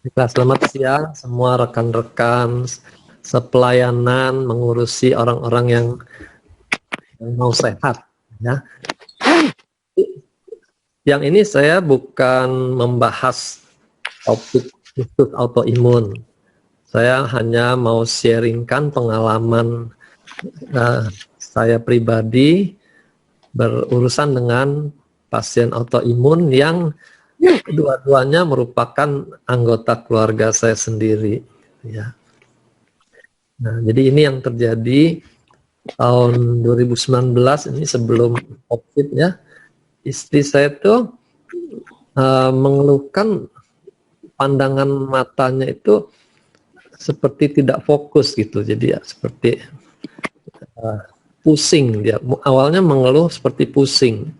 Baiklah, selamat siang semua rekan-rekan sepelayanan mengurusi orang-orang yang mau sehat. Ya. Yang ini saya bukan membahas topik khusus autoimun. Saya hanya mau sharingkan pengalaman saya pribadi berurusan dengan pasien autoimun yang kedua-duanya merupakan anggota keluarga saya sendiri. Ya. Nah, jadi ini yang terjadi tahun 2019 ini sebelum COVID ya. Istri saya tuh mengeluhkan pandangan matanya itu seperti tidak fokus gitu. Jadi ya seperti pusing dia. Awalnya mengeluh seperti pusing.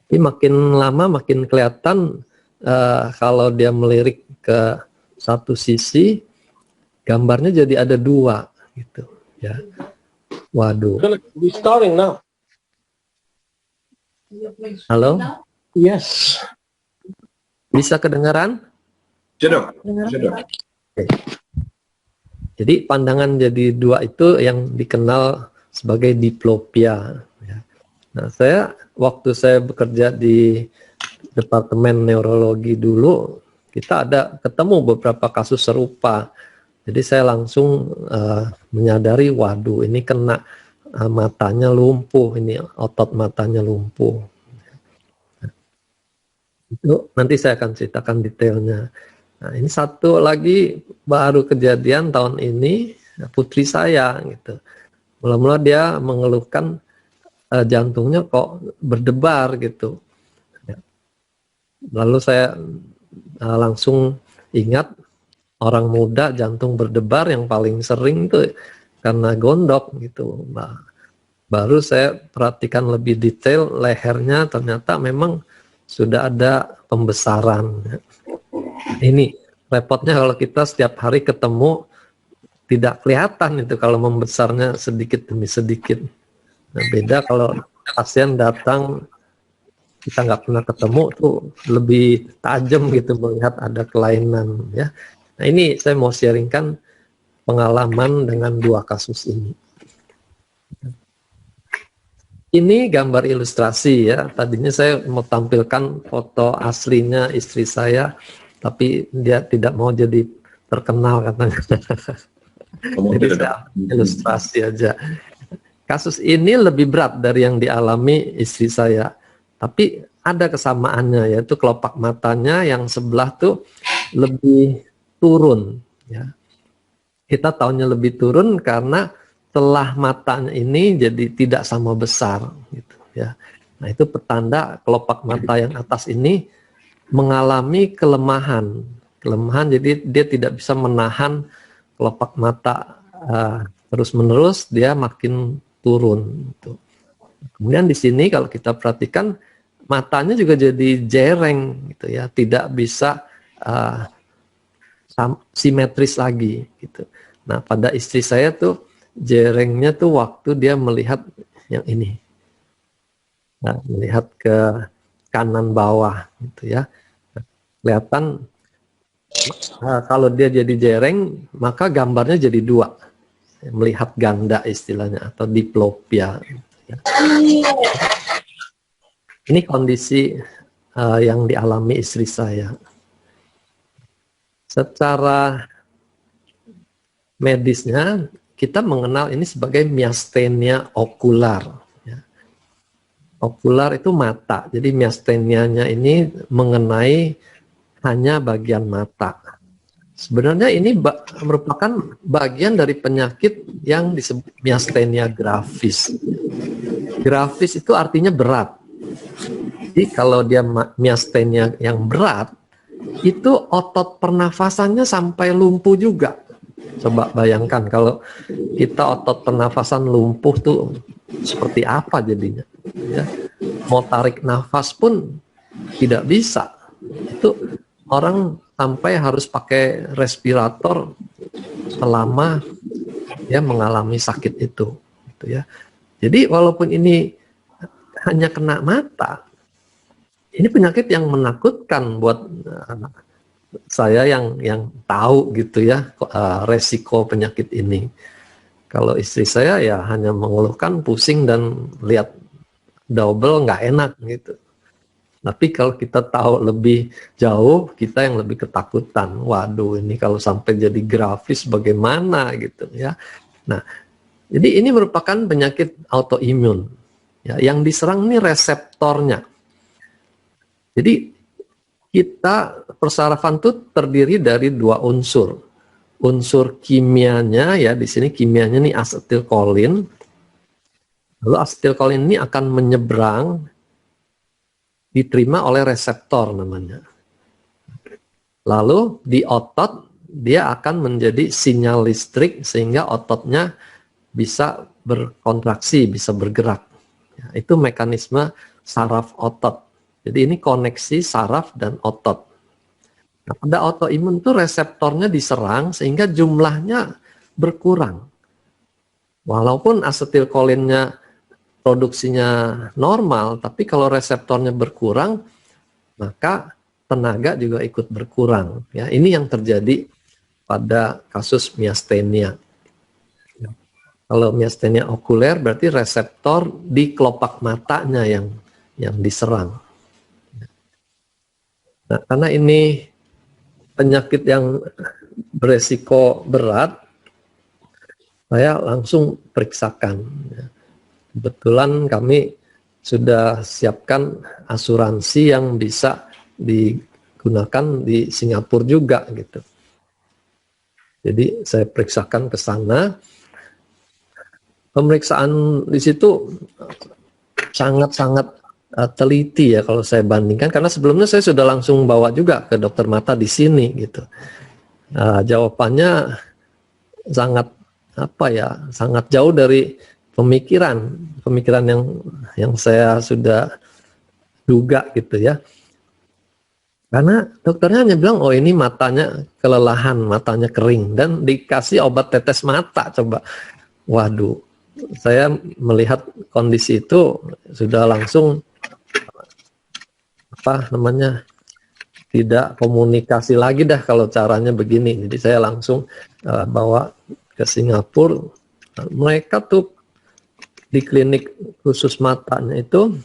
Tapi makin lama makin kelihatan kalau dia melirik ke satu sisi, gambarnya jadi ada dua gitu ya. Waduh. We're starting now. Halo? Yes. Bisa kedengaran? Sudah. Oke. Jadi pandangan jadi dua itu yang dikenal sebagai diplopia. Nah, waktu saya bekerja di Departemen Neurologi dulu, kita ada ketemu beberapa kasus serupa. Jadi saya langsung menyadari, waduh ini kena matanya lumpuh, ini otot matanya lumpuh. Itu nanti saya akan ceritakan detailnya. Nah, ini satu lagi baru kejadian tahun ini, putri saya gitu. Mula-mula dia mengeluhkan jantungnya kok berdebar gitu. Lalu saya langsung ingat orang muda jantung berdebar yang paling sering itu karena gondok gitu. Nah, baru saya perhatikan lebih detail lehernya, ternyata memang sudah ada pembesaran. Ini repotnya kalau kita setiap hari ketemu tidak kelihatan itu kalau membesarnya sedikit demi sedikit. Nah, beda kalau pasien datang kita nggak pernah ketemu tuh lebih tajam gitu melihat ada kelainan ya. Nah, ini saya mau sharingkan pengalaman dengan dua kasus ini. Ini gambar ilustrasi ya. Tadinya saya mau tampilkan foto aslinya istri saya, tapi dia tidak mau jadi terkenal katanya. Jadi saya ilustrasi aja. Kasus ini lebih berat dari yang dialami istri saya, tapi ada kesamaannya, yaitu kelopak matanya yang sebelah tuh lebih turun. Ya. Kita tahunya lebih turun karena telah matanya ini jadi tidak sama besar gitu ya. Nah, itu petanda kelopak mata yang atas ini mengalami kelemahan. Jadi dia tidak bisa menahan kelopak mata terus-menerus, dia makin turun gitu. Kemudian di sini kalau kita perhatikan matanya juga jadi jereng gitu ya, tidak bisa simetris lagi gitu. Nah, pada istri saya tuh jerengnya tuh waktu dia melihat yang ini, nah, melihat ke kanan bawah gitu ya. Nah, kelihatan kalau dia jadi jereng maka gambarnya jadi dua, melihat ganda istilahnya atau diplopia. Gitu ya. Ini kondisi yang dialami istri saya. Secara medisnya kita mengenal ini sebagai miastenia okular. Ya. Okular itu mata, jadi miastenianya ini mengenai hanya bagian mata. Sebenarnya ini merupakan bagian dari penyakit yang disebut miastenia grafis. Grafis itu artinya berat. Jadi kalau dia miastenia yang berat, itu otot pernafasannya sampai lumpuh juga. Coba bayangkan kalau kita otot pernafasan lumpuh tuh seperti apa jadinya. Ya. Mau tarik nafas pun tidak bisa. Itu orang sampai harus pakai respirator selama dia mengalami sakit itu. Gitu ya. Jadi walaupun ini hanya kena mata, ini penyakit yang menakutkan buat saya yang tahu gitu ya resiko penyakit ini. Kalau istri saya ya hanya mengeluhkan pusing dan lihat double nggak enak gitu. Tapi kalau kita tahu lebih jauh, kita yang lebih ketakutan. Waduh, ini kalau sampai jadi grafis bagaimana gitu ya. Nah, jadi ini merupakan penyakit autoimun. Ya, yang diserang ini reseptornya. Jadi kita persarafan itu terdiri dari dua unsur. Unsur kimianya ya, di sini kimianya nih asetilkolin. Lalu asetilkolin ini akan menyeberang, diterima oleh reseptor namanya. Lalu di otot dia akan menjadi sinyal listrik sehingga ototnya bisa berkontraksi, bisa bergerak. Ya, itu mekanisme saraf otot. Jadi ini koneksi saraf dan otot. Nah, pada autoimun itu reseptornya diserang sehingga jumlahnya berkurang. Walaupun asetilkolinnya produksinya normal, tapi kalau reseptornya berkurang, maka tenaga juga ikut berkurang. Ya, ini yang terjadi pada kasus miastenia. Kalau miastenia okuler berarti reseptor di kelopak matanya yang diserang. Nah, karena ini penyakit yang beresiko berat, saya langsung periksakan. Kebetulan kami sudah siapkan asuransi yang bisa digunakan di Singapura juga gitu. Jadi saya periksakan ke sana. Pemeriksaan di situ sangat-sangat teliti ya kalau saya bandingkan, karena sebelumnya saya sudah langsung bawa juga ke dokter mata di sini gitu. Jawabannya sangat sangat jauh dari pemikiran yang saya sudah duga gitu ya. Karena dokternya hanya bilang, oh ini matanya kelelahan, matanya kering, dan dikasih obat tetes mata. Coba, waduh, saya melihat kondisi itu sudah langsung tidak komunikasi lagi dah kalau caranya begini. Jadi saya langsung bawa ke Singapura. Mereka tuh di klinik khusus matanya itu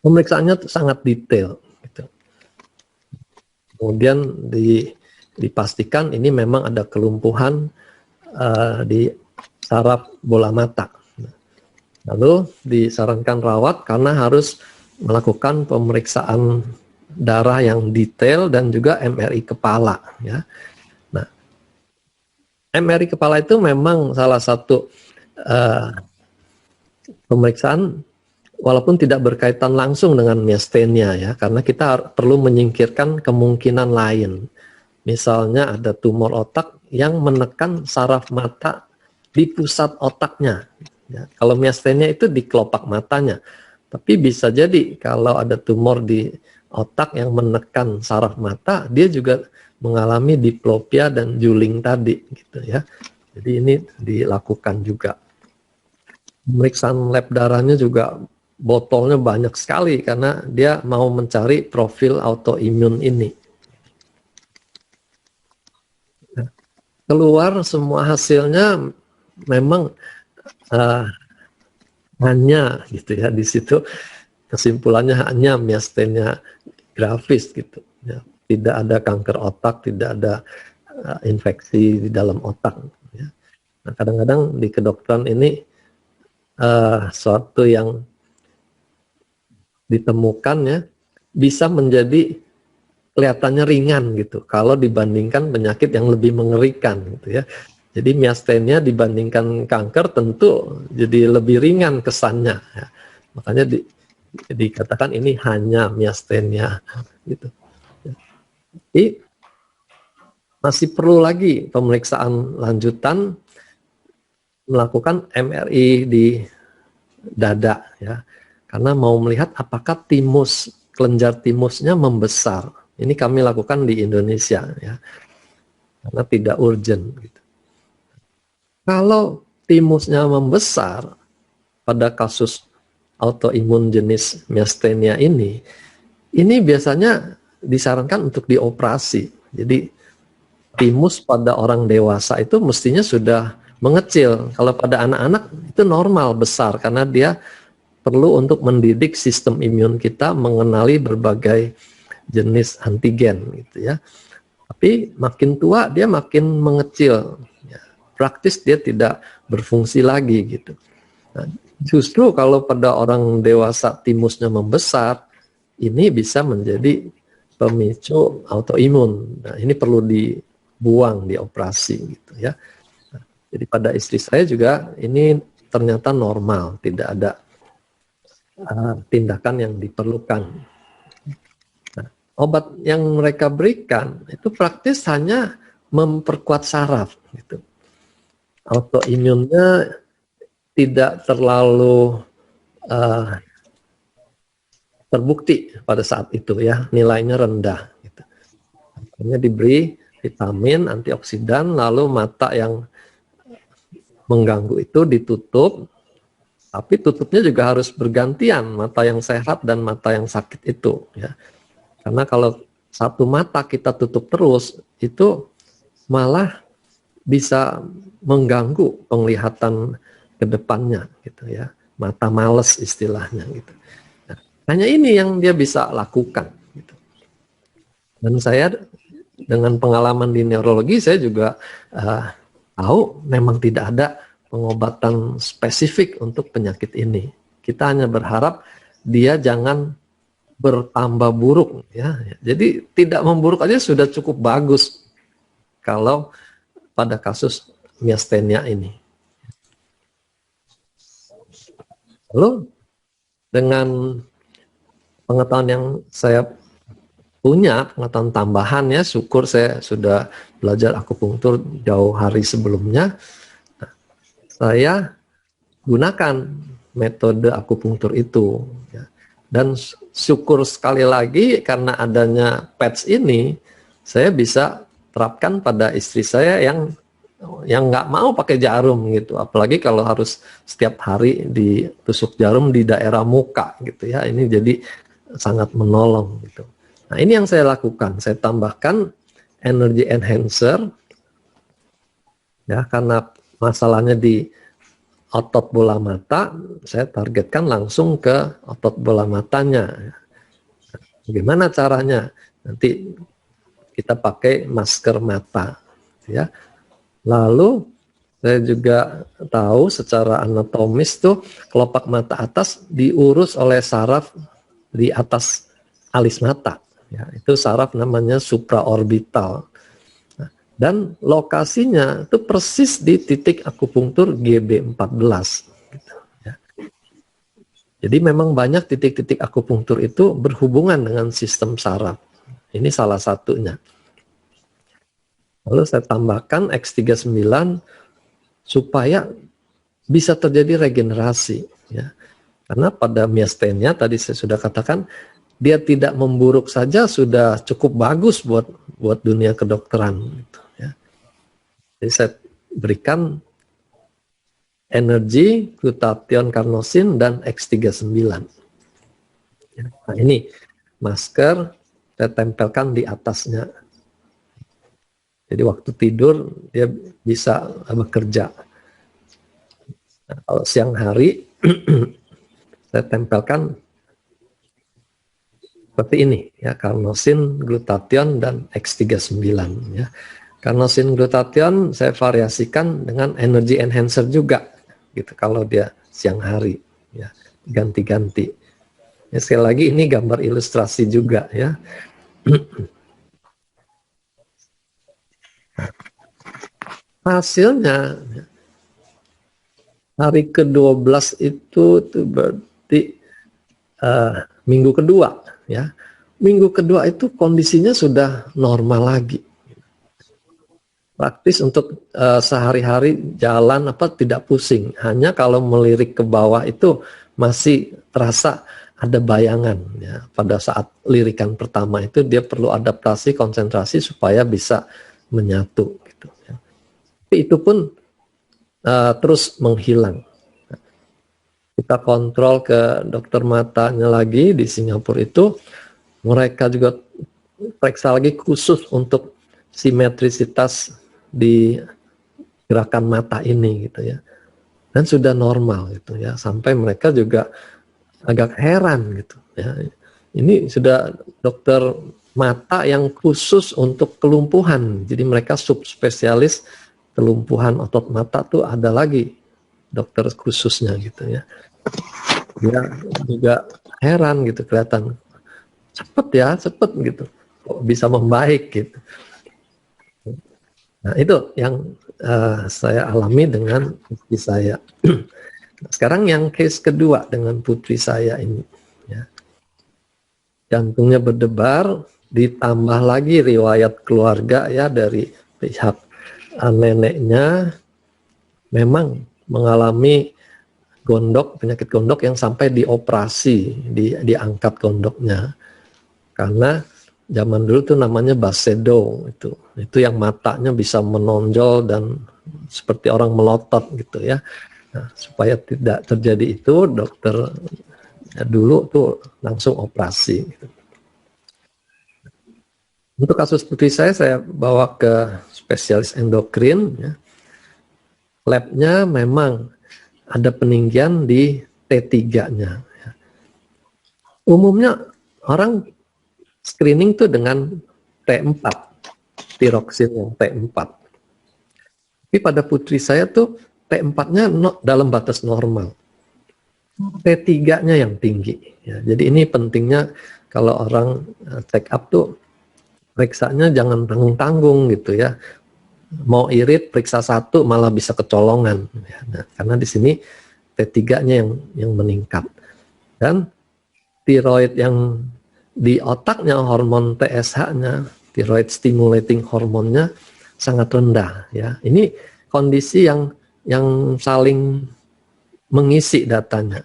pemeriksaannya tuh sangat detail gitu. Kemudian dipastikan ini memang ada kelumpuhan di saraf bola mata. Lalu disarankan rawat karena harus melakukan pemeriksaan darah yang detail dan juga MRI kepala ya. Nah, MRI kepala itu memang salah satu pemeriksaan walaupun tidak berkaitan langsung dengan miastenia ya, karena kita perlu menyingkirkan kemungkinan lain. Misalnya ada tumor otak yang menekan saraf mata di pusat otaknya. Ya, kalau miastenia itu di kelopak matanya, tapi bisa jadi kalau ada tumor di otak yang menekan saraf mata, dia juga mengalami diplopia dan juling tadi, gitu ya. Jadi ini dilakukan juga. Pemeriksaan lab darahnya juga botolnya banyak sekali karena dia mau mencari profil autoimun ini. Nah, keluar semua hasilnya memang hanya gitu ya, di situ kesimpulannya hanya miastenia grafis gitu ya. Tidak ada kanker otak, tidak ada infeksi di dalam otak ya. Nah, kadang-kadang di kedokteran ini suatu yang ditemukan ya bisa menjadi kelihatannya ringan gitu kalau dibandingkan penyakit yang lebih mengerikan gitu ya. Jadi miastenia dibandingkan kanker tentu jadi lebih ringan kesannya ya. Makanya dikatakan ini hanya miastenia gitu. Jadi masih perlu lagi pemeriksaan lanjutan, melakukan MRI di dada ya, karena mau melihat apakah kelenjar timusnya membesar. Ini kami lakukan di Indonesia ya, karena tidak urgent gitu. Kalau timusnya membesar pada kasus autoimun jenis miastenia ini biasanya disarankan untuk dioperasi. Jadi timus pada orang dewasa itu mestinya sudah mengecil. Kalau pada anak-anak itu normal besar karena dia perlu untuk mendidik sistem imun kita mengenali berbagai jenis antigen gitu ya. Tapi makin tua dia makin mengecil. Ya, praktis dia tidak berfungsi lagi gitu. Nah, justru kalau pada orang dewasa timusnya membesar, ini bisa menjadi pemicu autoimun. Nah, ini perlu dibuang, dioperasi gitu ya. Nah, jadi pada istri saya juga ini ternyata normal, tidak ada tindakan yang diperlukan. Nah, obat yang mereka berikan itu praktis hanya memperkuat saraf gitu. Autoimunnya tidak terlalu terbukti pada saat itu ya, nilainya rendah gitu. Hanya diberi vitamin, antioksidan, lalu mata yang mengganggu itu ditutup, tapi tutupnya juga harus bergantian, mata yang sehat dan mata yang sakit itu ya. Karena kalau satu mata kita tutup terus, itu malah bisa mengganggu penglihatan ke depannya gitu ya. Mata males istilahnya gitu. Nah, hanya ini yang dia bisa lakukan gitu. Dan saya dengan pengalaman di neurologi saya juga tahu memang tidak ada pengobatan spesifik untuk penyakit ini. Kita hanya berharap dia jangan bertambah buruk ya. Jadi tidak memburuk aja sudah cukup bagus kalau pada kasus miastenia ini. Lalu dengan pengetahuan yang saya punya, pengetahuan tambahan ya, syukur saya sudah belajar akupunktur jauh hari sebelumnya. Nah, saya gunakan metode akupunktur itu ya. Dan syukur sekali lagi karena adanya patch ini, saya bisa terapkan pada istri saya yang nggak mau pakai jarum gitu, apalagi kalau harus setiap hari ditusuk jarum di daerah muka gitu ya, ini jadi sangat menolong gitu. Nah ini yang saya lakukan, saya tambahkan energy enhancer ya, karena masalahnya di otot bola mata, saya targetkan langsung ke otot bola matanya. Bagaimana caranya? Nanti kita pakai masker mata ya. Lalu saya juga tahu secara anatomis tuh kelopak mata atas diurus oleh saraf di atas alis mata. Ya, itu saraf namanya supraorbital. Nah, dan lokasinya itu persis di titik akupunktur GB14. Gitu, ya. Jadi memang banyak titik-titik akupunktur itu berhubungan dengan sistem saraf. Ini salah satunya. Lalu saya tambahkan X39 supaya bisa terjadi regenerasi ya. Karena pada miastenia tadi saya sudah katakan dia tidak memburuk saja sudah cukup bagus buat dunia kedokteran gitu, ya. Jadi saya berikan energi, glutathione carnosin dan X39. Nah ini masker saya tempelkan di atasnya. Jadi waktu tidur dia bisa bekerja. Nah, kalau siang hari saya tempelkan seperti ini ya, carnosin, glutathione dan X39 ya. Carnosin, glutathione saya variasikan dengan energy enhancer juga gitu kalau dia siang hari ya, ganti-ganti. Ya, sekali lagi ini gambar ilustrasi juga ya. Hasilnya hari ke-12 itu berarti minggu kedua ya. Minggu kedua itu kondisinya sudah normal lagi. Praktis untuk sehari-hari jalan tidak pusing. Hanya kalau melirik ke bawah itu masih terasa ada bayangan ya. Pada saat lirikan pertama itu dia perlu adaptasi, konsentrasi supaya bisa menyatu gitu ya. Tapi itu pun terus menghilang. Kita kontrol ke dokter matanya lagi di Singapura itu, mereka juga periksa lagi khusus untuk simetrisitas di gerakan mata ini gitu ya. Dan sudah normal gitu ya. Sampai mereka juga agak heran gitu ya. Ini sudah dokter mata yang khusus untuk kelumpuhan. Jadi mereka subspesialis kelumpuhan otot mata tuh ada lagi dokter khususnya gitu ya. Dia juga heran gitu, kelihatan cepet gitu, kok bisa membaik gitu. Nah itu yang saya alami dengan istri saya. Sekarang yang case kedua dengan putri saya ini, ya. Jantungnya berdebar, ditambah lagi riwayat keluarga ya dari pihak neneknya memang mengalami gondok, penyakit gondok yang sampai dioperasi, diangkat gondoknya. Karena zaman dulu tuh namanya Basedow, itu yang matanya bisa menonjol dan seperti orang melotot gitu ya. Nah, supaya tidak terjadi itu, dokter dulu tuh langsung operasi gitu. Untuk kasus putri saya bawa ke spesialis endokrin ya. Labnya memang ada peninggian di T3-nya. Umumnya orang screening tuh dengan T4, tiroksin yang T4. Tapi pada putri saya tuh T4-nya dalam batas normal. T3-nya yang tinggi. Ya, jadi ini pentingnya kalau orang check up tuh periksanya jangan tanggung-tanggung gitu ya. Mau irit periksa satu malah bisa kecolongan. Ya, nah, karena di sini T3-nya yang meningkat. Dan tiroid yang di otaknya, hormon TSH-nya, thyroid stimulating hormonnya sangat rendah ya. Ini kondisi yang saling mengisi datanya.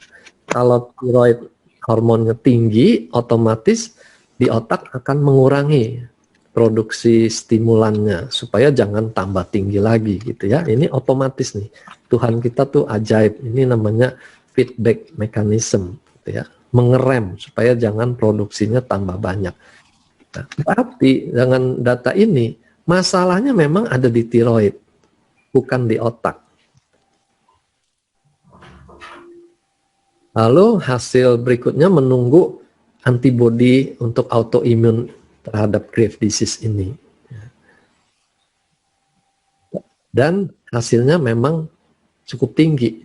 Kalau thyroid hormonnya tinggi, otomatis di otak akan mengurangi produksi stimulannya supaya jangan tambah tinggi lagi gitu ya. Ini otomatis nih. Tuhan kita tuh ajaib. Ini namanya feedback mechanism gitu ya. Mengerem supaya jangan produksinya tambah banyak. Nah, tapi dengan data ini masalahnya memang ada di tiroid, bukan di otak. Lalu hasil berikutnya menunggu antibodi untuk autoimun terhadap Graves' disease ini. Dan hasilnya memang cukup tinggi.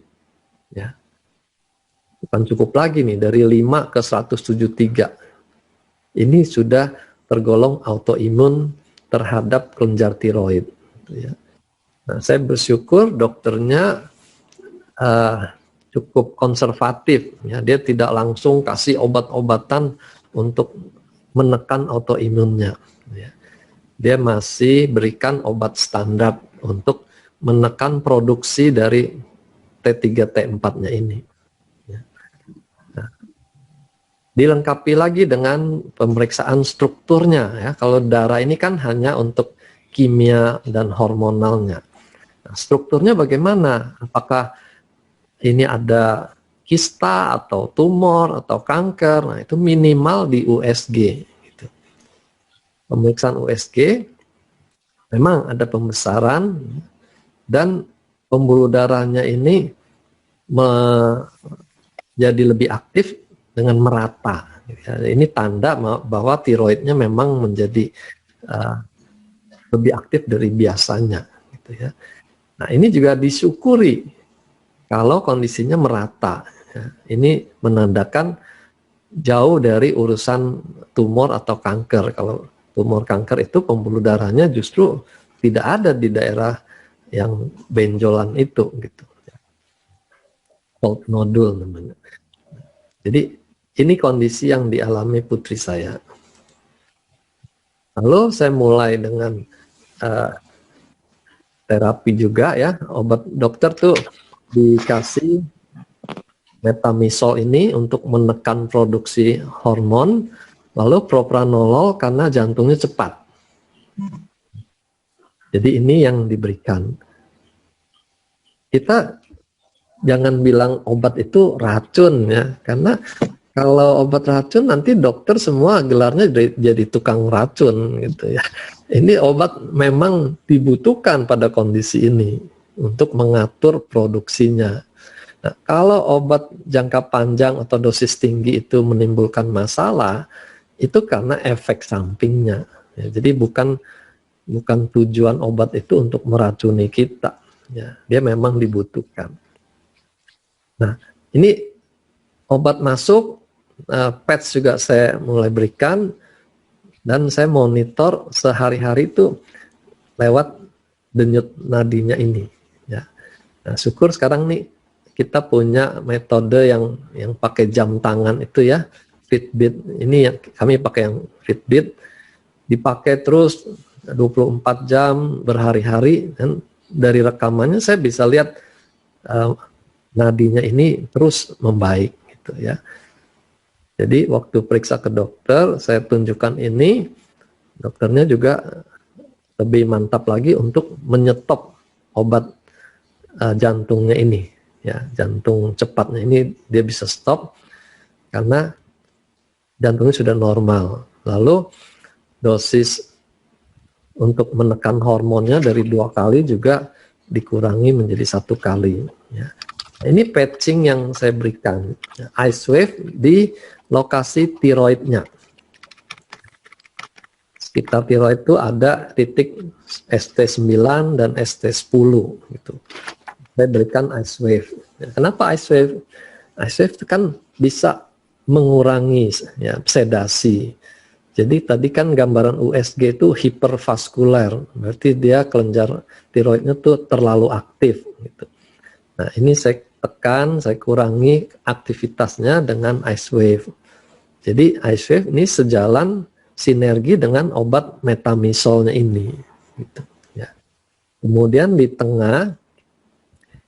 Ya. Bukan cukup lagi nih, dari 5 ke 173. Ini sudah tergolong autoimun terhadap kelenjar tiroid. Ya. Nah, saya bersyukur dokternya cukup konservatif. Ya. Dia tidak langsung kasih obat-obatan untuk menekan autoimunnya. Ya. Dia masih berikan obat standar untuk menekan produksi dari T3, T4-nya ini. Ya. Nah, dilengkapi lagi dengan pemeriksaan strukturnya. Ya. Kalau darah ini kan hanya untuk kimia dan hormonalnya. Nah, strukturnya bagaimana? Apakah ini ada kista atau tumor atau kanker? Nah, itu minimal di USG. Gitu. Pemeriksaan USG memang ada pembesaran dan pembuluh darahnya ini menjadi lebih aktif dengan merata. Ini tanda bahwa tiroidnya memang menjadi lebih aktif dari biasanya. Gitu ya. Nah, ini juga disyukuri kalau kondisinya merata. Ini menandakan jauh dari urusan tumor atau kanker. Kalau tumor kanker itu pembuluh darahnya justru tidak ada di daerah yang benjolan itu gitu. Cold nodule namanya. Jadi ini kondisi yang dialami putri saya. Lalu saya mulai dengan terapi juga ya. Obat dokter tuh dikasih metamisol ini untuk menekan produksi hormon. Lalu propranolol karena jantungnya cepat. Jadi ini yang diberikan. Kita jangan bilang obat itu racun ya, karena Kalau obat racun nanti dokter semua gelarnya jadi tukang racun gitu ya. Ini obat memang dibutuhkan pada kondisi ini untuk mengatur produksinya. Nah, kalau obat jangka panjang atau dosis tinggi itu menimbulkan masalah, itu karena efek sampingnya. Ya, jadi bukan tujuan obat itu untuk meracuni kita. Ya, dia memang dibutuhkan. Nah, ini obat masuk, patch juga saya mulai berikan, dan saya monitor sehari-hari itu lewat denyut nadinya ini. Ya. Nah, syukur sekarang nih kita punya metode yang pakai jam tangan itu ya, Fitbit. Ini yang kami pakai yang Fitbit, dipakai terus 24 jam berhari-hari, dan dari rekamannya saya bisa lihat nadinya ini terus membaik gitu ya. Jadi waktu periksa ke dokter, saya tunjukkan ini, dokternya juga lebih mantap lagi untuk menyetop obat jantungnya ini, ya, jantung cepatnya ini dia bisa stop karena jantungnya sudah normal. Lalu dosis untuk menekan hormonnya dari 2 kali juga dikurangi menjadi 1 kali. Ya. Ini patching yang saya berikan, IceWave di lokasi tiroidnya. Sekitar tiroid itu ada titik ST9 dan ST10 gitu. Saya berikan IceWave. Kenapa IceWave? IceWave itu kan bisa mengurangi ya, sedasi. Jadi tadi kan gambaran USG itu hipervaskuler, berarti dia kelenjar tiroidnya tuh terlalu aktif gitu. Nah, ini saya tekan, saya kurangi aktivitasnya dengan IceWave. Jadi IceWave ini sejalan sinergi dengan obat metamisolnya ini. Gitu, ya. Kemudian di tengah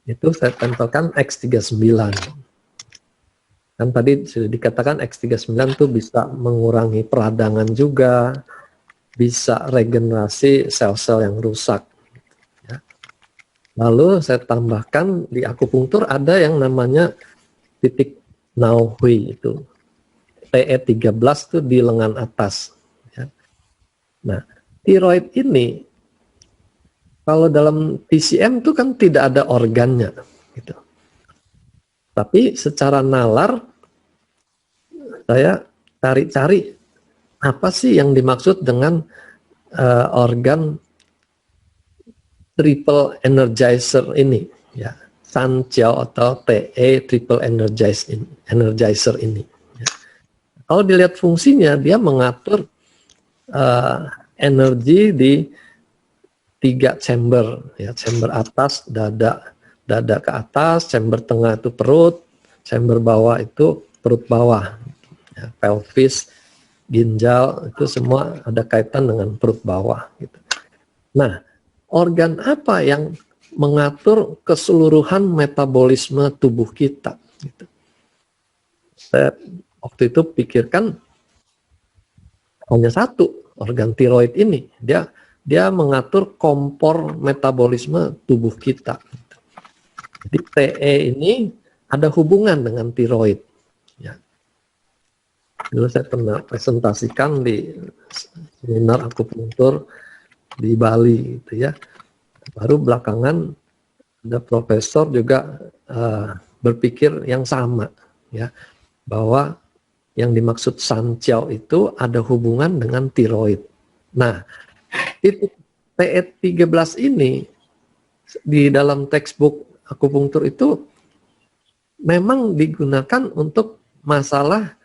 itu saya tempelkan X39. Kan tadi sudah dikatakan X39 itu bisa mengurangi peradangan juga, bisa regenerasi sel-sel yang rusak. Ya. Lalu saya tambahkan di akupunktur ada yang namanya titik Nauhui itu. TE13 itu di lengan atas. Ya. Nah, tiroid ini kalau dalam TCM itu kan tidak ada organnya, gitu. Tapi secara nalar saya cari-cari apa sih yang dimaksud dengan organ triple energizer ini, ya, Sanjiao atau TE triple energizer ini. Ya. Kalau dilihat fungsinya, dia mengatur energi di 3 chamber, ya, chamber atas dada ke atas, chamber tengah itu perut, chamber bawah itu perut bawah, ya, pelvis, ginjal itu semua ada kaitan dengan perut bawah. Gitu. Nah, organ apa yang mengatur keseluruhan metabolisme tubuh kita? Gitu. Saya waktu itu pikirkan hanya satu, organ tiroid ini. Dia mengatur kompor metabolisme tubuh kita. Jadi TE ini ada hubungan dengan tiroid. Ya. Dulu saya pernah presentasikan di seminar akupunktur di Bali, gitu ya. Baru belakangan ada profesor juga berpikir yang sama, ya, bahwa yang dimaksud Sanjiao itu ada hubungan dengan tiroid. Nah, titik TE13 ini di dalam textbook akupunktur itu memang digunakan untuk masalah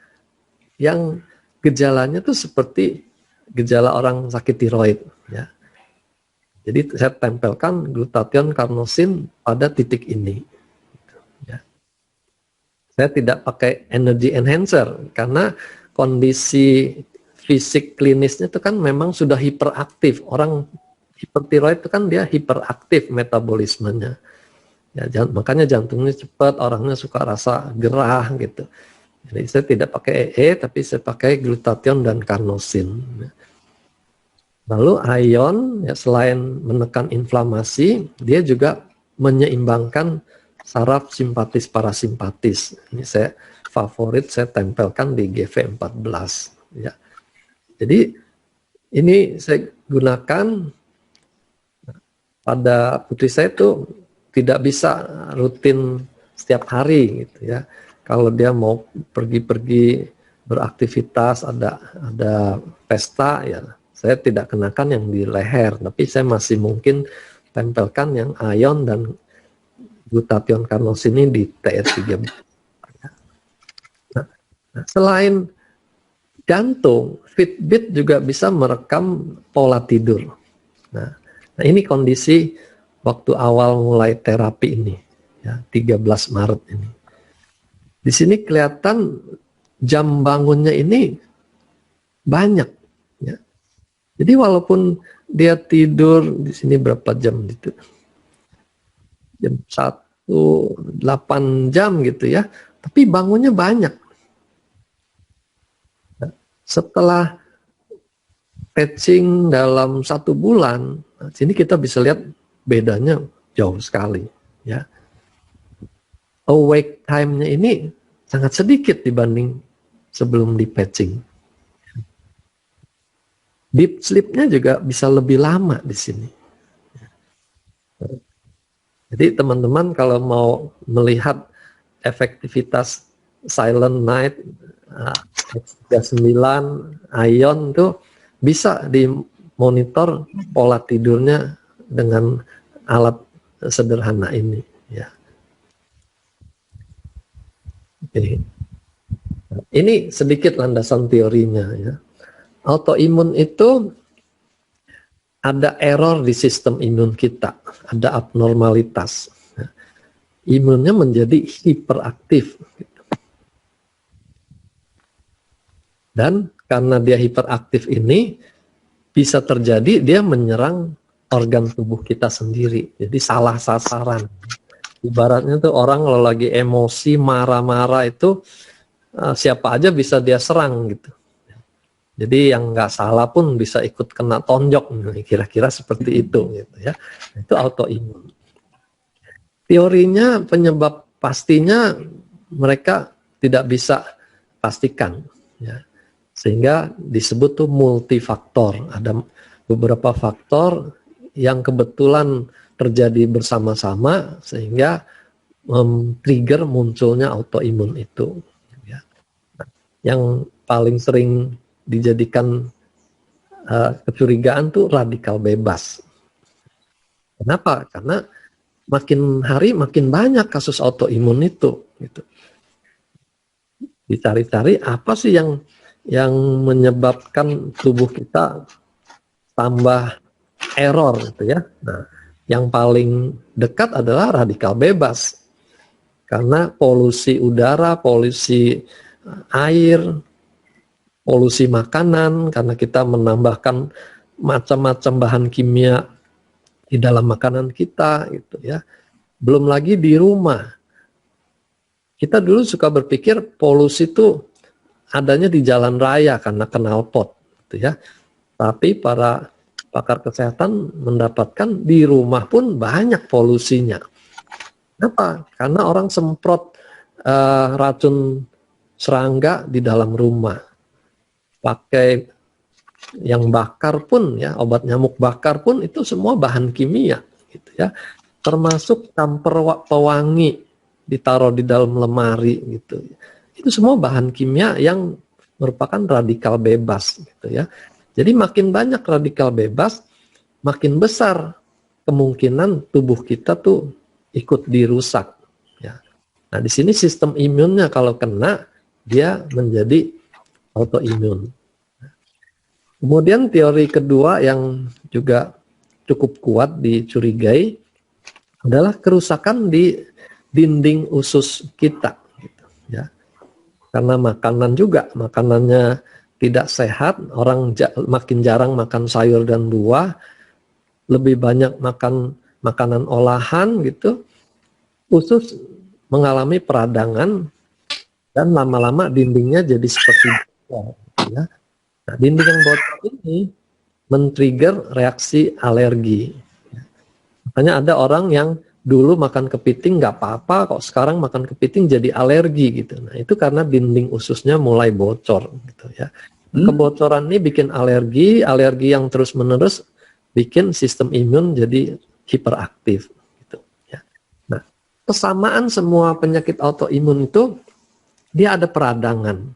yang gejalanya tuh seperti gejala orang sakit tiroid, ya. Jadi saya tempelkan glutathione carnosin pada titik ini. Ya. Saya tidak pakai energy enhancer karena kondisi fisik klinisnya itu kan memang sudah hiperaktif. Orang hipertiroid itu kan dia hiperaktif metabolismenya. Ya, makanya jantungnya cepat, orangnya suka rasa gerah gitu. Jadi saya tidak pakai EE, tapi saya pakai glutathione dan carnosin. Lalu ion, ya, selain menekan inflamasi, dia juga menyeimbangkan saraf simpatis parasimpatis. Ini saya favorit saya tempelkan di GV14 ya. Jadi ini saya gunakan pada putri saya itu tidak bisa rutin setiap hari gitu ya. Kalau dia mau pergi-pergi beraktivitas, ada pesta ya, saya tidak kenakan yang di leher, tapi saya masih mungkin tempelkan yang ion dan glutathione carnosine ini di TR3. Nah, selain jantung, Fitbit juga bisa merekam pola tidur. Nah, ini kondisi waktu awal mulai terapi ini, ya, 13 Maret ini. Di sini kelihatan jam bangunnya ini banyak, ya. Jadi walaupun dia tidur di sini berapa jam gitu, jam 8 jam gitu ya, tapi bangunnya banyak. Setelah patching dalam 1 bulan, sini kita bisa lihat bedanya jauh sekali. Ya, awake time-nya ini sangat sedikit dibanding sebelum di patching. Deep sleep-nya juga bisa lebih lama di sini. Jadi teman-teman kalau mau melihat efektivitas Silent Night X39 ion tuh bisa dimonitor pola tidurnya dengan alat sederhana ini ya. Oke. Ini sedikit landasan teorinya ya. Autoimun itu ada error di sistem imun kita, ada abnormalitas. Imunnya menjadi hiperaktif. Dan karena dia hiperaktif ini, bisa terjadi dia menyerang organ tubuh kita sendiri. Jadi salah sasaran. Ibaratnya tuh orang kalau lagi emosi, marah-marah itu, siapa aja bisa dia serang gitu. Jadi yang nggak salah pun bisa ikut kena tonjok, kira-kira seperti itu gitu ya. Itu autoimun. Teorinya penyebab pastinya mereka tidak bisa pastikan ya. Sehingga disebut tuh multifaktor. Ada beberapa faktor yang kebetulan terjadi bersama-sama sehingga trigger munculnya autoimun itu. Ya. Yang paling sering dijadikan kecurigaan tuh radikal bebas. Kenapa? Karena makin hari makin banyak kasus autoimun itu. Gitu. Dicari-cari apa sih yang menyebabkan tubuh kita tambah error gitu ya. Nah, yang paling dekat adalah radikal bebas. Karena polusi udara, polusi air, polusi makanan, karena kita menambahkan macam-macam bahan kimia di dalam makanan kita gitu ya. Belum lagi di rumah. Kita dulu suka berpikir polusi itu adanya di jalan raya karena knalpot, gitu ya. Tapi para pakar kesehatan mendapatkan di rumah pun banyak polusinya. Kenapa? Karena orang semprot racun serangga di dalam rumah, pakai yang bakar pun ya, obat nyamuk bakar pun itu semua bahan kimia, gitu ya. Termasuk camper pewangi ditaruh di dalam lemari, gitu. Itu semua bahan kimia yang merupakan radikal bebas gitu ya. Jadi makin banyak radikal bebas, makin besar kemungkinan tubuh kita tuh ikut dirusak ya. Nah, di sini sistem imunnya kalau kena dia menjadi autoimun. Kemudian teori kedua yang juga cukup kuat dicurigai adalah kerusakan di dinding usus kita gitu ya. Karena makanan juga, makanannya tidak sehat, orang makin jarang makan sayur dan buah, lebih banyak makan makanan olahan gitu, usus mengalami peradangan dan lama-lama dindingnya jadi seperti bocor. Ya. Nah, dinding yang bocor ini men-trigger reaksi alergi. Makanya ada orang yang dulu makan kepiting nggak apa-apa, kok sekarang makan kepiting jadi alergi gitu. Nah, itu karena dinding ususnya mulai bocor gitu ya. Kebocoran ini bikin alergi, alergi yang terus-menerus bikin sistem imun jadi hiperaktif gitu ya. Nah, kesamaan semua penyakit autoimun itu dia ada peradangan.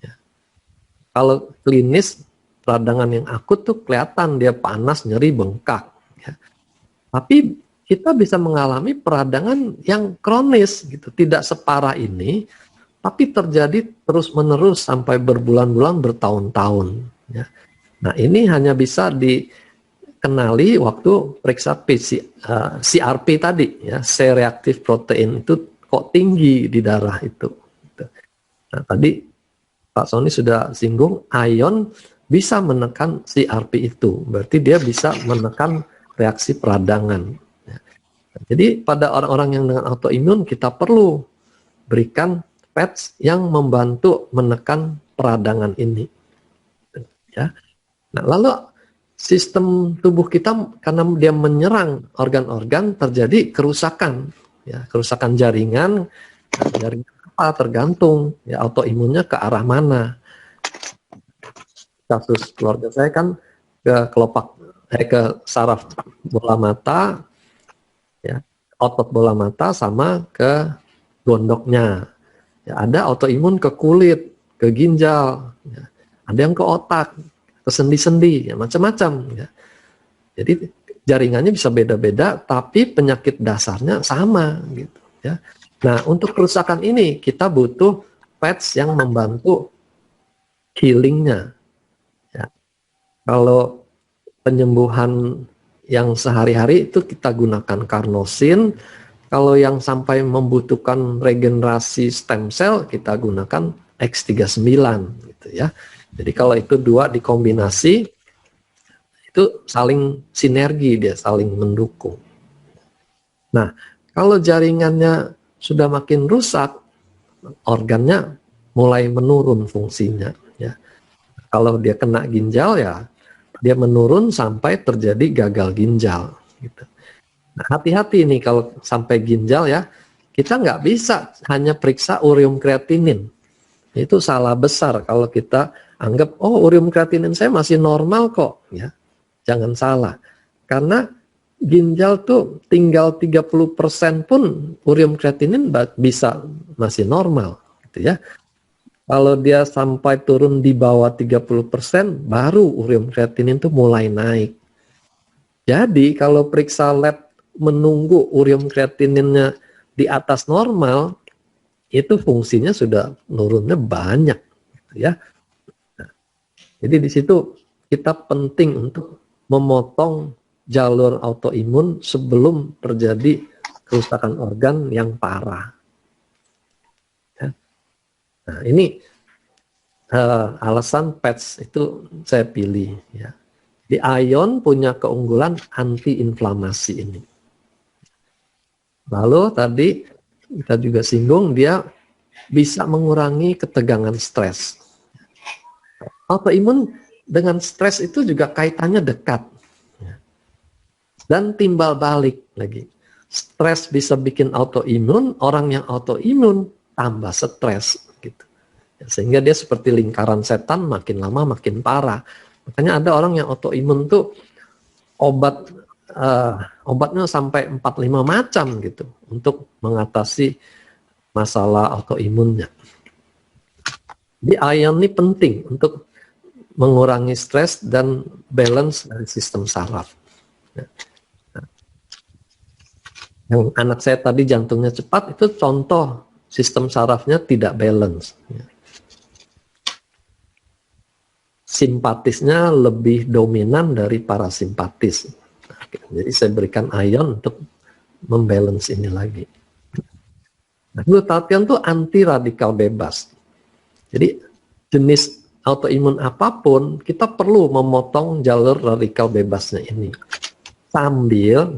Ya. Kalau klinis peradangan yang akut tuh kelihatan dia panas, nyeri, bengkak. Ya. Tapi kita bisa mengalami peradangan yang kronis gitu, tidak separah ini, tapi terjadi terus-menerus sampai berbulan-bulan, bertahun-tahun. Ya. Nah, ini hanya bisa dikenali waktu periksa CRP tadi, ya, C-reactive protein itu kok tinggi di darah itu. Nah, tadi Pak Sony sudah singgung, ion bisa menekan CRP itu, berarti dia bisa menekan reaksi peradangan. Ya. Jadi pada orang-orang yang dengan autoimun kita perlu berikan PETS yang membantu menekan peradangan ini. Ya. Nah, lalu sistem tubuh kita karena dia menyerang organ-organ terjadi kerusakan, ya, kerusakan jaringan. Nah, jaringan apa tergantung ya autoimunnya ke arah mana. Kasus keluarga saya kan ke saraf bola mata, ya, otot bola mata sama ke gondoknya. Ya, ada autoimun ke kulit, ke ginjal, ya. Ada yang ke otak, ke sendi-sendi, ya, macam-macam. Ya. Jadi jaringannya bisa beda-beda, tapi penyakit dasarnya sama, gitu. Ya. Nah, untuk kerusakan ini kita butuh PETS yang membantu healingnya. Ya. Kalau penyembuhan yang sehari-hari itu kita gunakan karnosin. Kalau yang sampai membutuhkan regenerasi stem cell, kita gunakan X39 gitu ya. Jadi kalau itu dua dikombinasi, itu saling sinergi, dia saling mendukung. Nah, kalau jaringannya sudah makin rusak, organnya mulai menurun fungsinya. Ya. Kalau dia kena ginjal, ya dia menurun sampai terjadi gagal ginjal. Gitu. Nah, hati-hati nih kalau sampai ginjal ya, kita nggak bisa hanya periksa ureum kreatinin. Itu salah besar kalau kita anggap, oh ureum kreatinin saya masih normal kok. Ya, jangan salah. Karena ginjal tuh tinggal 30% pun ureum kreatinin bisa masih normal. Gitu ya. Kalau dia sampai turun di bawah 30%, baru ureum kreatinin tuh mulai naik. Jadi kalau periksa lab menunggu ureum kreatininnya di atas normal, itu fungsinya sudah nurunnya banyak, gitu ya. Nah, jadi di situ kita penting untuk memotong jalur autoimun sebelum terjadi kerusakan organ yang parah. Ya. Nah, ini alasan PETS itu saya pilih. Ya. Di ion punya keunggulan anti-inflamasi ini. Lalu tadi kita juga singgung dia bisa mengurangi ketegangan stres. Autoimun dengan stres itu juga kaitannya dekat. Dan timbal balik lagi. Stres bisa bikin autoimun, orang yang autoimun tambah stres gitu. Sehingga dia seperti lingkaran setan, makin lama makin parah. Makanya ada orang yang autoimun tuh obatnya sampai 4-5 macam gitu untuk mengatasi masalah autoimunnya. Jadi ion ini penting untuk mengurangi stres dan balance dari sistem saraf. Nah, yang anak saya tadi jantungnya cepat itu contoh sistem sarafnya tidak balance. Simpatisnya lebih dominan dari parasimpatis. Jadi saya berikan ion untuk membalance ini lagi. Nah, glutation itu anti radikal bebas. Jadi jenis autoimun apapun kita perlu memotong jalur radikal bebasnya ini. Sambil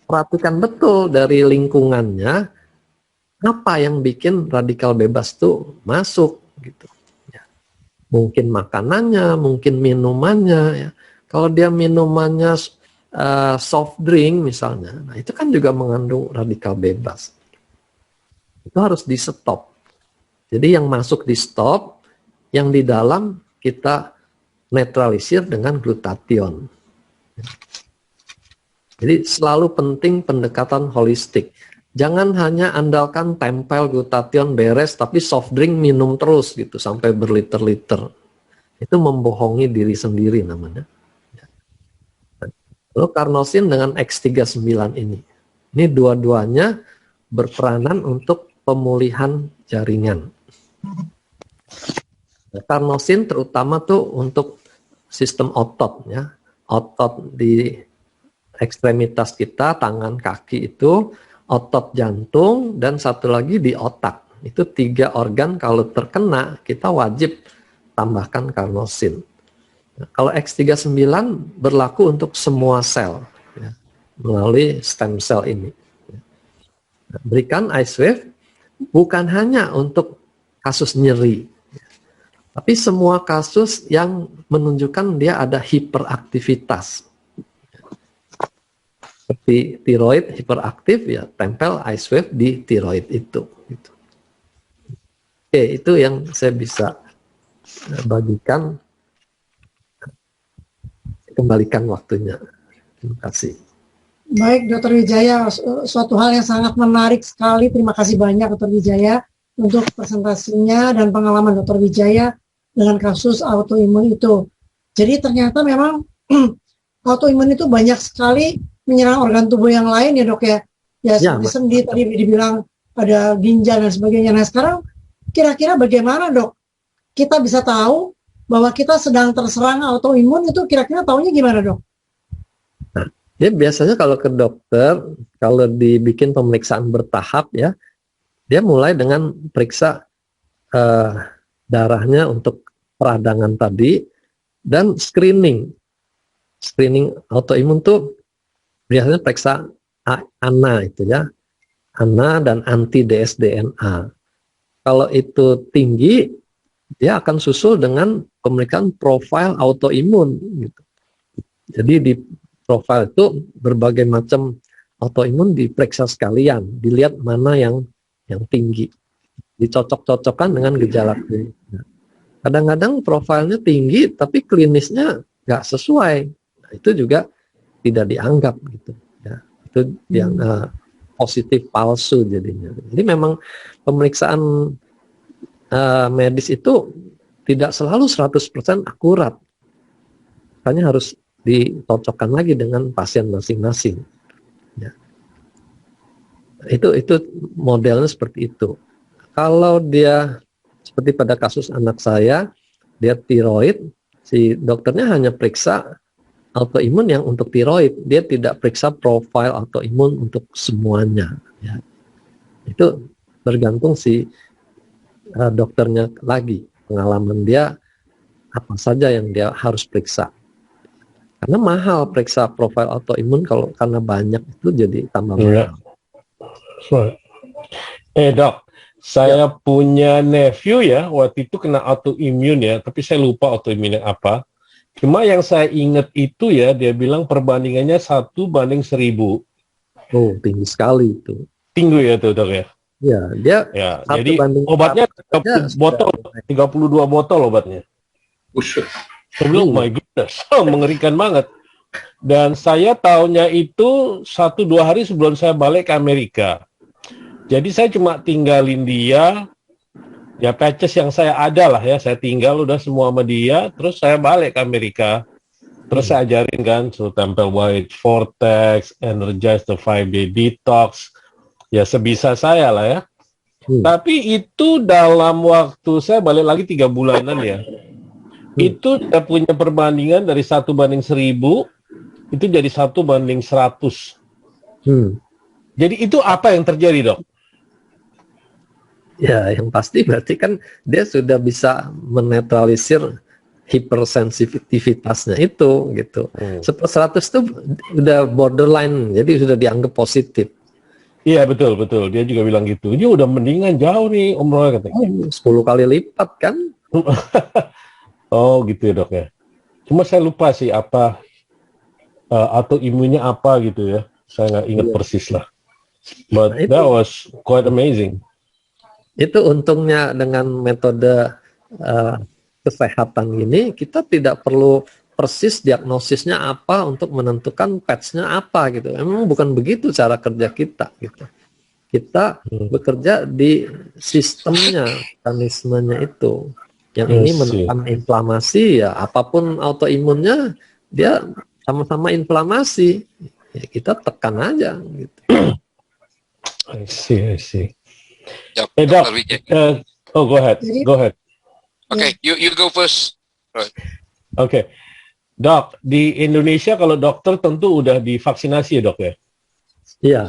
perhatikan betul dari lingkungannya apa yang bikin radikal bebas itu masuk gitu. Ya. Mungkin makanannya, mungkin minumannya. Ya. Kalau dia minumannya soft drink misalnya, nah itu kan juga mengandung radikal bebas. Itu harus di stop. Jadi yang masuk di stop, yang di dalam kita netralisir dengan glutathione. Jadi selalu penting pendekatan holistik. Jangan hanya andalkan tempel glutathione beres, tapi soft drink minum terus gitu sampai berliter-liter. Itu membohongi diri sendiri namanya. Lalu carnosin dengan X39 ini. Ini dua-duanya berperanan untuk pemulihan jaringan. Carnosin terutama tuh untuk sistem otot ya. Otot di ekstremitas kita, tangan, kaki itu, otot jantung, dan satu lagi di otak. Itu 3 organ kalau terkena kita wajib tambahkan carnosin. Kalau X39 berlaku untuk semua sel ya, melalui stem cell ini. Berikan IceWave bukan hanya untuk kasus nyeri, tapi semua kasus yang menunjukkan dia ada hiperaktivitas. Seperti tiroid hiperaktif, ya tempel IceWave di tiroid itu. Gitu. Oke, itu yang saya bisa bagikan. Kembalikan waktunya. Terima kasih. Baik, Dr. Wijaya, suatu hal yang sangat menarik sekali. Terima kasih banyak, Dr. Wijaya, untuk presentasinya dan pengalaman Dr. Wijaya dengan kasus autoimun itu. Jadi ternyata memang autoimun itu banyak sekali menyerang organ tubuh yang lain ya dok ya. Ya seperti sendi tadi dibilang ada ginjal dan sebagainya. Nah sekarang kira-kira bagaimana dok kita bisa tahu bahwa kita sedang terserang autoimun itu kira-kira tahunya gimana dok? Nah, dia biasanya kalau ke dokter, kalau dibikin pemeriksaan bertahap ya, dia mulai dengan periksa darahnya untuk peradangan tadi dan screening. Screening autoimun tuh biasanya periksa ANA itu ya, ANA dan anti dsDNA. Kalau itu tinggi, dia akan susul dengan pemeriksaan profil autoimun gitu. Jadi di profil itu berbagai macam autoimun diperiksa sekalian, dilihat mana yang tinggi, dicocok-cocokkan dengan gejala klinis. Kadang-kadang profilnya tinggi tapi klinisnya nggak sesuai, nah, itu juga tidak dianggap gitu ya. Itu yang positif palsu jadinya. Jadi memang pemeriksaan medis itu tidak selalu 100% akurat. Makanya harus dicocokkan lagi dengan pasien masing-masing. Ya. Itu modelnya seperti itu. Kalau dia seperti pada kasus anak saya, dia tiroid, si dokternya hanya periksa autoimun yang untuk tiroid, dia tidak periksa profil autoimun untuk semuanya. Ya. Itu bergantung si dokternya lagi, pengalaman dia apa saja yang dia harus periksa. Karena mahal periksa profil autoimun kalau karena banyak itu jadi tambah mahal. Dok, saya punya nephew ya, waktu itu kena autoimun ya, tapi saya lupa autoimun yang apa. Cuma yang saya ingat itu ya, dia bilang perbandingannya 1:1000. Oh, tinggi sekali itu. Tinggi ya tuh dok ya? Ya, dia jadi obatnya 32 botol obatnya. Saya bilang, oh my goodness, mengerikan banget. Dan saya tahunya itu 1-2 hari sebelum saya balik ke Amerika. Jadi saya cuma tinggalin dia, ya patches yang saya ada lah ya, saya tinggal udah semua sama dia, terus saya balik ke Amerika. Terus saya ajarin kan, so Tempel White Vortex, Energize the 5-day Detox, ya sebisa saya lah ya. Tapi itu dalam waktu saya balik lagi 3 bulanan ya. Itu saya punya perbandingan dari 1:1000 itu jadi 1:100. Jadi itu apa yang terjadi dok? Ya yang pasti berarti kan dia sudah bisa menetralisir hipersensitivitasnya itu gitu. 100 itu udah borderline, jadi sudah dianggap positif. Iya betul. Dia juga bilang gitu. Dia udah mendingan jauh nih Om Roy katanya. 10 kali lipat kan? Oh gitu ya dok ya. Cuma saya lupa sih apa autoimunnya apa gitu ya. Saya nggak ingat persis lah. But that was quite amazing. Itu untungnya dengan metode kesehatan ini, kita tidak perlu persis diagnosisnya apa untuk menentukan patch-nya apa gitu. Emang bukan begitu cara kerja kita gitu. Kita bekerja di sistemnya, mekanismenya itu. Yang ini menekan inflamasi, ya apapun autoimunnya, dia sama-sama inflamasi. Ya, kita tekan aja gitu. I see. Hey, Doc, go ahead. Okay, you go first. Right. Okay. Dok, di Indonesia kalau dokter tentu udah divaksinasi ya, Dok ya? Iya.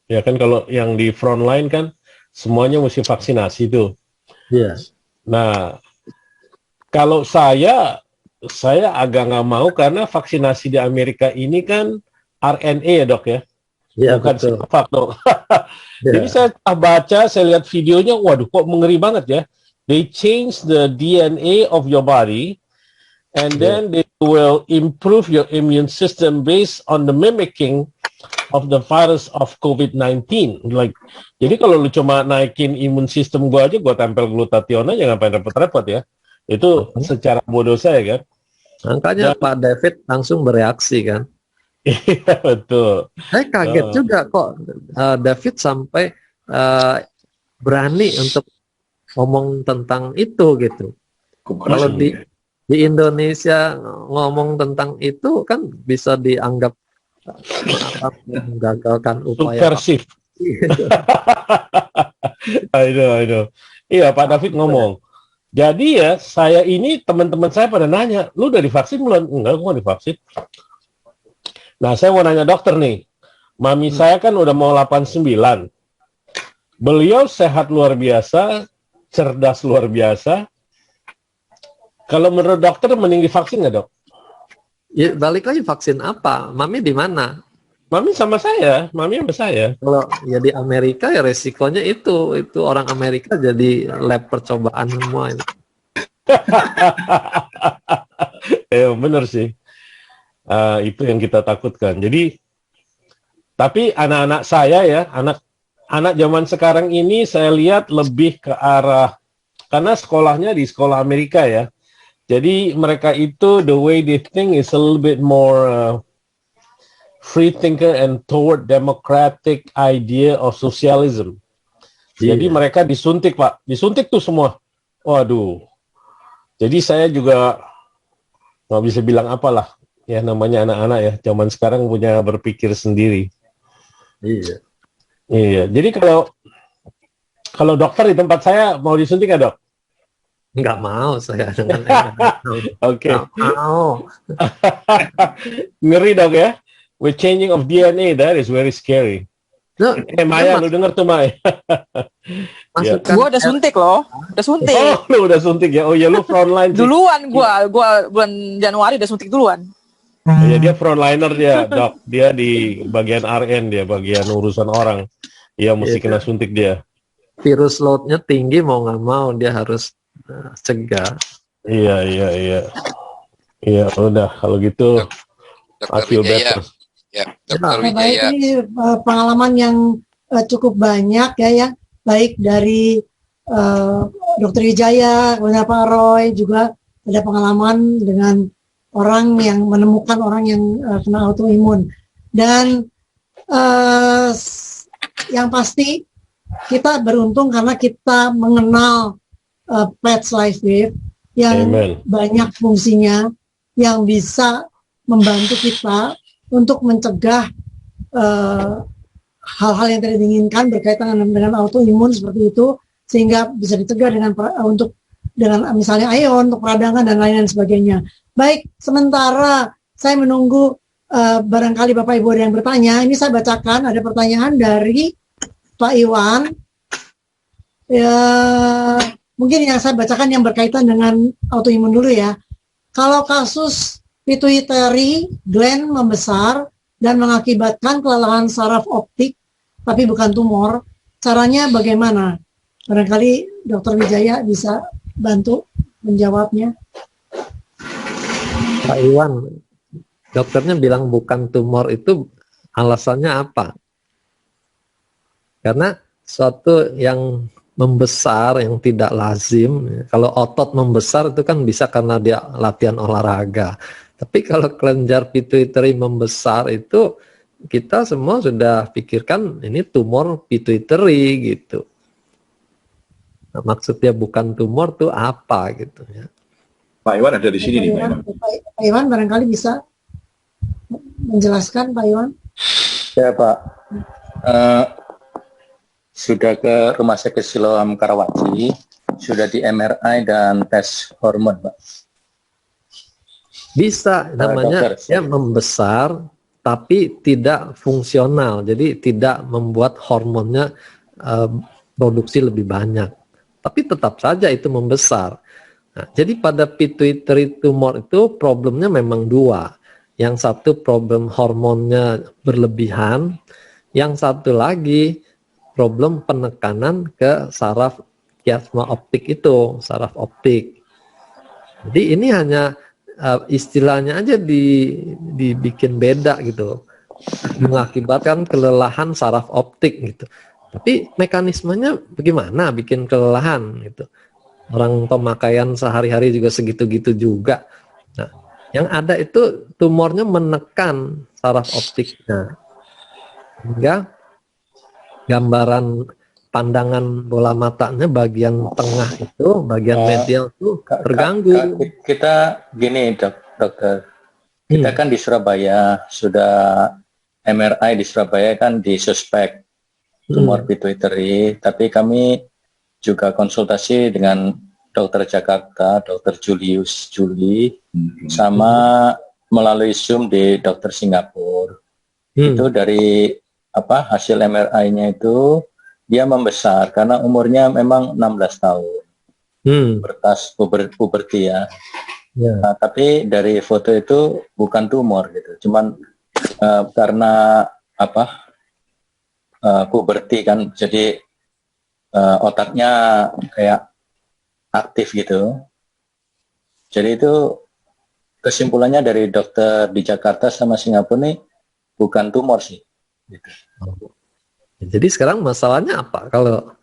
Ya kan, kalau yang di front line kan semuanya mesti vaksinasi tuh. Iya. Nah, kalau saya agak nggak mau karena vaksinasi di Amerika ini kan RNA ya, Dok ya? Iya, bukan Sinovac, Dok. Ya. Jadi saya baca, saya lihat videonya, waduh kok mengeri banget ya. They change the DNA of your body and then they will improve your immune system based on the mimicking of the virus of COVID-19. Like, jadi kalau lu cuma naikin imun sistem gua aja, gua tempel glutathione aja, ngapain repot-repot ya. Itu secara bodoh saya kan. Makanya Pak David langsung bereaksi kan. Iya, betul. Saya kaget juga kok David sampai berani untuk ngomong tentang itu gitu. Kalau di Indonesia ngomong tentang itu kan bisa dianggap menggagalkan upaya subversif. I know. Iya, Pak David ngomong. Jadi ya, saya ini teman-teman saya pada nanya, lu udah divaksin belum? Enggak, gua nggak divaksin. Nah, saya mau nanya dokter nih. Mami saya kan udah mau 89. Beliau sehat luar biasa, cerdas luar biasa. Kalau menurut dokter mending divaksin nggak, Dok? Ya, balik lagi vaksin apa? Mami di mana? Mami sama saya. Kalau ya di Amerika ya resikonya itu orang Amerika jadi lab percobaan semua ini. Ya benar sih. Itu yang kita takutkan. Jadi, tapi anak-anak saya ya, anak zaman sekarang ini saya lihat lebih ke arah, karena sekolahnya di sekolah Amerika ya. Jadi mereka itu the way they think is a little bit more free thinker and toward democratic idea of socialism. Jadi mereka disuntik, Pak. Disuntik tuh semua. Waduh. Jadi saya juga nggak bisa bilang apalah. Ya namanya anak-anak ya. Zaman sekarang punya berpikir sendiri. Iya. Jadi kalau dokter di tempat saya mau disuntik nggak, Dok? Nggak mau saya dengan Oke. Mau. Ngeri, Dok ya. With changing of DNA, that is very scary. No, Maya, lu denger tuh, Maya? Gua udah suntik loh. Udah suntik. Oh, lu udah suntik ya? Oh ya, lu frontline. Duluan gua bulan Januari udah suntik duluan. Ya, dia frontliner dia, Dok. Dia di bagian RN, dia bagian urusan orang. Iya, mesti kena suntik dia. Virus load-nya tinggi, mau nggak mau dia harus cegah. Iya. Iya, udah kalau gitu I feel better. Ya, Dr. Wijaya. Ini pengalaman yang cukup banyak ya, baik dari Dr. Wijaya, kemudian Pak Roy, juga ada pengalaman dengan orang yang menemukan orang yang kena autoimun. Dan yang pasti kita beruntung karena kita mengenal Pets Life Wave yang banyak fungsinya, yang bisa membantu kita untuk mencegah hal-hal yang tidak diinginkan berkaitan dengan autoimun seperti itu, sehingga bisa dicegah dengan misalnya ion untuk peradangan dan lain-lain sebagainya. Baik, sementara saya menunggu barangkali Bapak Ibu ada yang bertanya, ini saya bacakan ada pertanyaan dari Pak Iwan. Mungkin yang saya bacakan yang berkaitan dengan autoimun dulu ya. Kalau kasus pituitary gland membesar dan mengakibatkan kelelahan saraf optik, tapi bukan tumor, caranya bagaimana? Barangkali Dr. Wijaya bisa bantu menjawabnya. Pak Iwan, dokternya bilang bukan tumor itu alasannya apa? Karena suatu yang membesar yang tidak lazim, kalau otot membesar itu kan bisa karena dia latihan olahraga. Tapi kalau kelenjar pituitary membesar itu kita semua sudah pikirkan ini tumor pituitary gitu. Nah, maksudnya bukan tumor tuh apa gitu ya. Pak Iwan ada di sini nih, Pak Iwan. Pak Iwan barangkali bisa menjelaskan, Pak Iwan. Ya, Pak. Sudah ke Rumah Sakit Siloam Karawaci, sudah di MRI dan tes hormon, Pak. Bisa, namanya dokter, ya membesar tapi tidak fungsional, jadi tidak membuat hormonnya produksi lebih banyak. Tapi tetap saja itu membesar. Nah, jadi pada pituitary tumor itu problemnya memang dua. Yang satu problem hormonnya berlebihan, yang satu lagi problem penekanan ke saraf kiasma optik itu, saraf optik. Jadi ini hanya istilahnya aja dibikin beda gitu, mengakibatkan kelelahan saraf optik gitu. Tapi mekanismenya bagaimana bikin kelelahan gitu? Orang pemakaian sehari-hari juga segitu-gitu juga. Nah, yang ada itu tumornya menekan saraf optiknya, hingga gambaran pandangan bola matanya bagian tengah itu, bagian medial itu terganggu. Kita gini, dokter. Kita kan di Surabaya, sudah MRI di Surabaya kan disuspek tumor pituitary, tapi kami juga konsultasi dengan dokter Jakarta, dokter Julius Juli, sama melalui Zoom di dokter Singapura. Itu dari hasil MRI-nya itu dia membesar karena umurnya memang 16 tahun. Bertas puberti ya. Nah, tapi dari foto itu bukan tumor gitu. Cuman karena puberti kan, jadi otaknya kayak aktif gitu. Jadi itu kesimpulannya dari dokter di Jakarta sama Singapura nih bukan tumor sih. Gitu. Jadi sekarang masalahnya apa? Kalau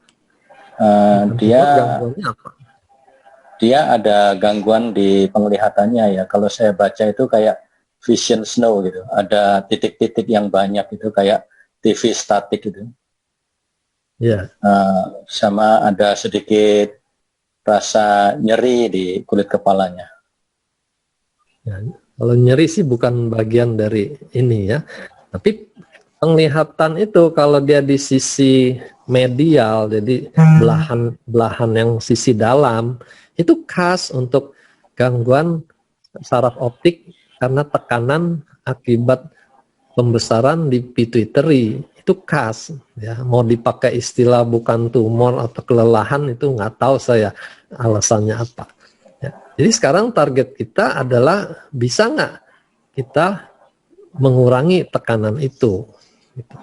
dia ada gangguan di penglihatannya ya. Kalau saya baca itu kayak vision snow gitu. Ada titik-titik yang banyak itu kayak TV statik gitu. Ya. Sama ada sedikit rasa nyeri di kulit kepalanya. Ya, kalau nyeri sih bukan bagian dari ini ya. Tapi penglihatan itu kalau dia di sisi medial, jadi belahan yang sisi dalam, itu khas untuk gangguan saraf optik karena tekanan akibat pembesaran di pituitary. Itu khas ya. Mau dipakai istilah bukan tumor atau kelelahan itu nggak tahu saya alasannya apa ya. Jadi sekarang target kita adalah bisa nggak kita mengurangi tekanan itu gitu.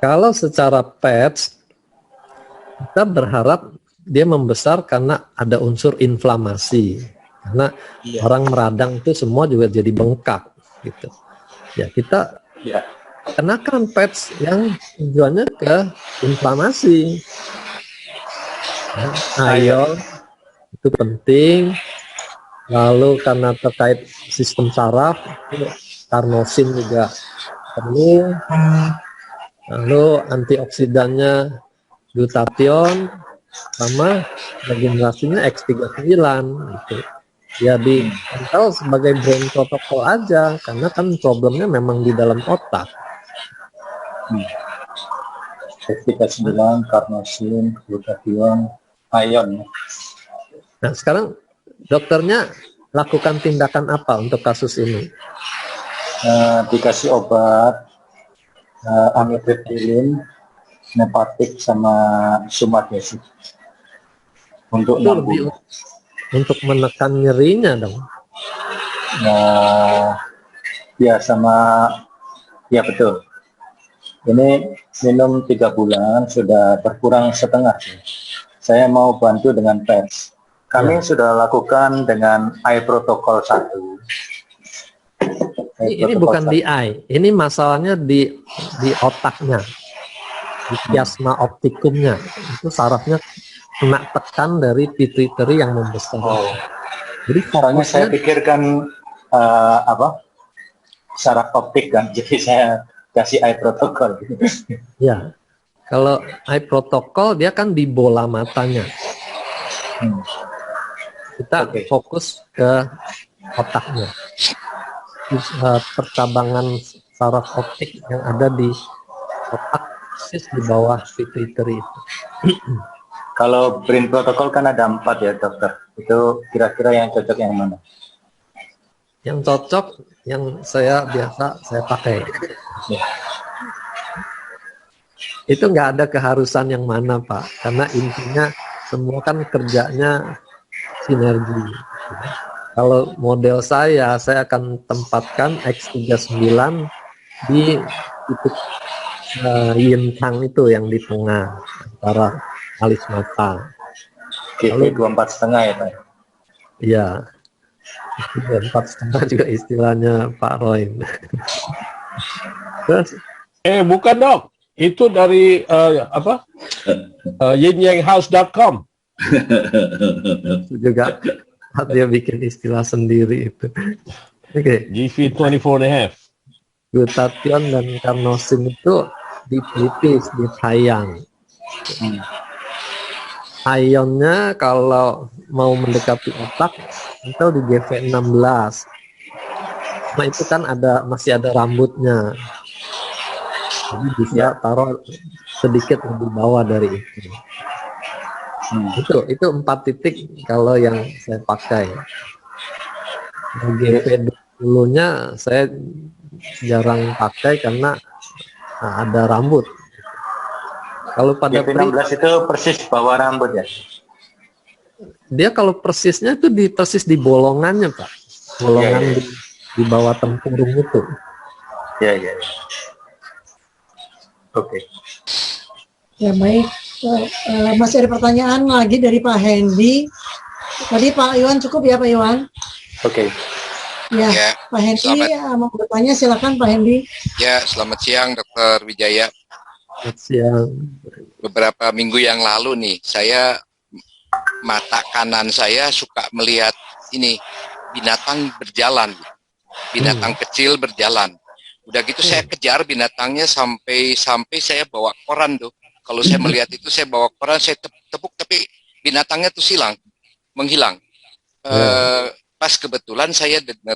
Kalau secara PET kita berharap dia membesar karena ada unsur inflamasi, karena orang meradang itu semua juga jadi bengkak gitu ya. Kita kenakan PET yang tujuannya ke inflamasi ya, ion itu penting. Lalu karena terkait sistem saraf, karnosin juga perlu. Lalu antioksidannya glutathione sama regenerasinya X39 gitu. Ya dipantau sebagai brain protocol aja karena kan problemnya memang di dalam otak. X39, karnosin, glutathione, ion. Nah sekarang dokternya lakukan tindakan apa untuk kasus ini? Dikasih obat amitriptyline, nepatik sama sumadesin untuk 6 bulan. Untuk menekan nyerinya dong. Ya sama, ya betul. Ini minum 3 bulan sudah berkurang setengah. Saya mau bantu dengan PET. Kami sudah lakukan dengan protokol 1. Ini bukan di eye, ini masalahnya di otaknya, di chiasma optikumnya. Itu sarafnya kena tekan dari pituitary yang membesar. Jadi soalnya saya pikirkan saraf optik kan, jadi saya kasih eye protocol. Ya, kalau eye protocol dia kan di bola matanya. Kita fokus ke otaknya. Percabangan saraf optik yang ada di otak persis di bawah pituitary itu. Kalau brain protocol kan ada 4 ya dokter. Itu kira-kira yang cocok yang mana? Yang cocok yang saya pakai. Ya. Itu nggak ada keharusan yang mana Pak, karena intinya semua kan kerjanya sinergi. Kalau model saya akan tempatkan X39 di titik yin tang itu yang di tengah antara alis mata. Lalu 24,5 ya Pak? Iya, 24,5 juga istilahnya Pak Roy. Terus? Bukan dok, itu dari yinyanghouse.com. Itu juga dia bikin istilah sendiri itu. Oke. GV 24.5. Glutathione dan carnosin itu di pelipis, di tayang. Ionnya kalau mau mendekati otak itu di GV16. Nah itu kan masih ada rambutnya. Jadi bisa taruh sedikit lebih bawah dari itu. Itu 4 titik kalau yang saya pakai. GV20-nya saya jarang pakai karena ada rambut. Kalau pada GV16 itu persis bawah rambut ya? Dia kalau persisnya itu persis di bolongannya Pak. Bolongan di bawah tempurung itu. Ya. Oke. Ya baik. Masih ada pertanyaan lagi dari Pak Hendy. Tadi Pak Iwan cukup ya Pak Iwan? Oke. Ya, Pak Hendy mau bertanya, silakan Pak Hendy. Ya, selamat siang Dr. Wijaya. Selamat siang. Beberapa minggu yang lalu nih, mata kanan saya suka melihat ini binatang berjalan, binatang kecil berjalan. Udah gitu saya kejar binatangnya sampai saya bawa koran tuh. Kalau saya melihat itu saya bawa koran, saya tepuk tapi binatangnya tuh menghilang. Pas kebetulan saya dengar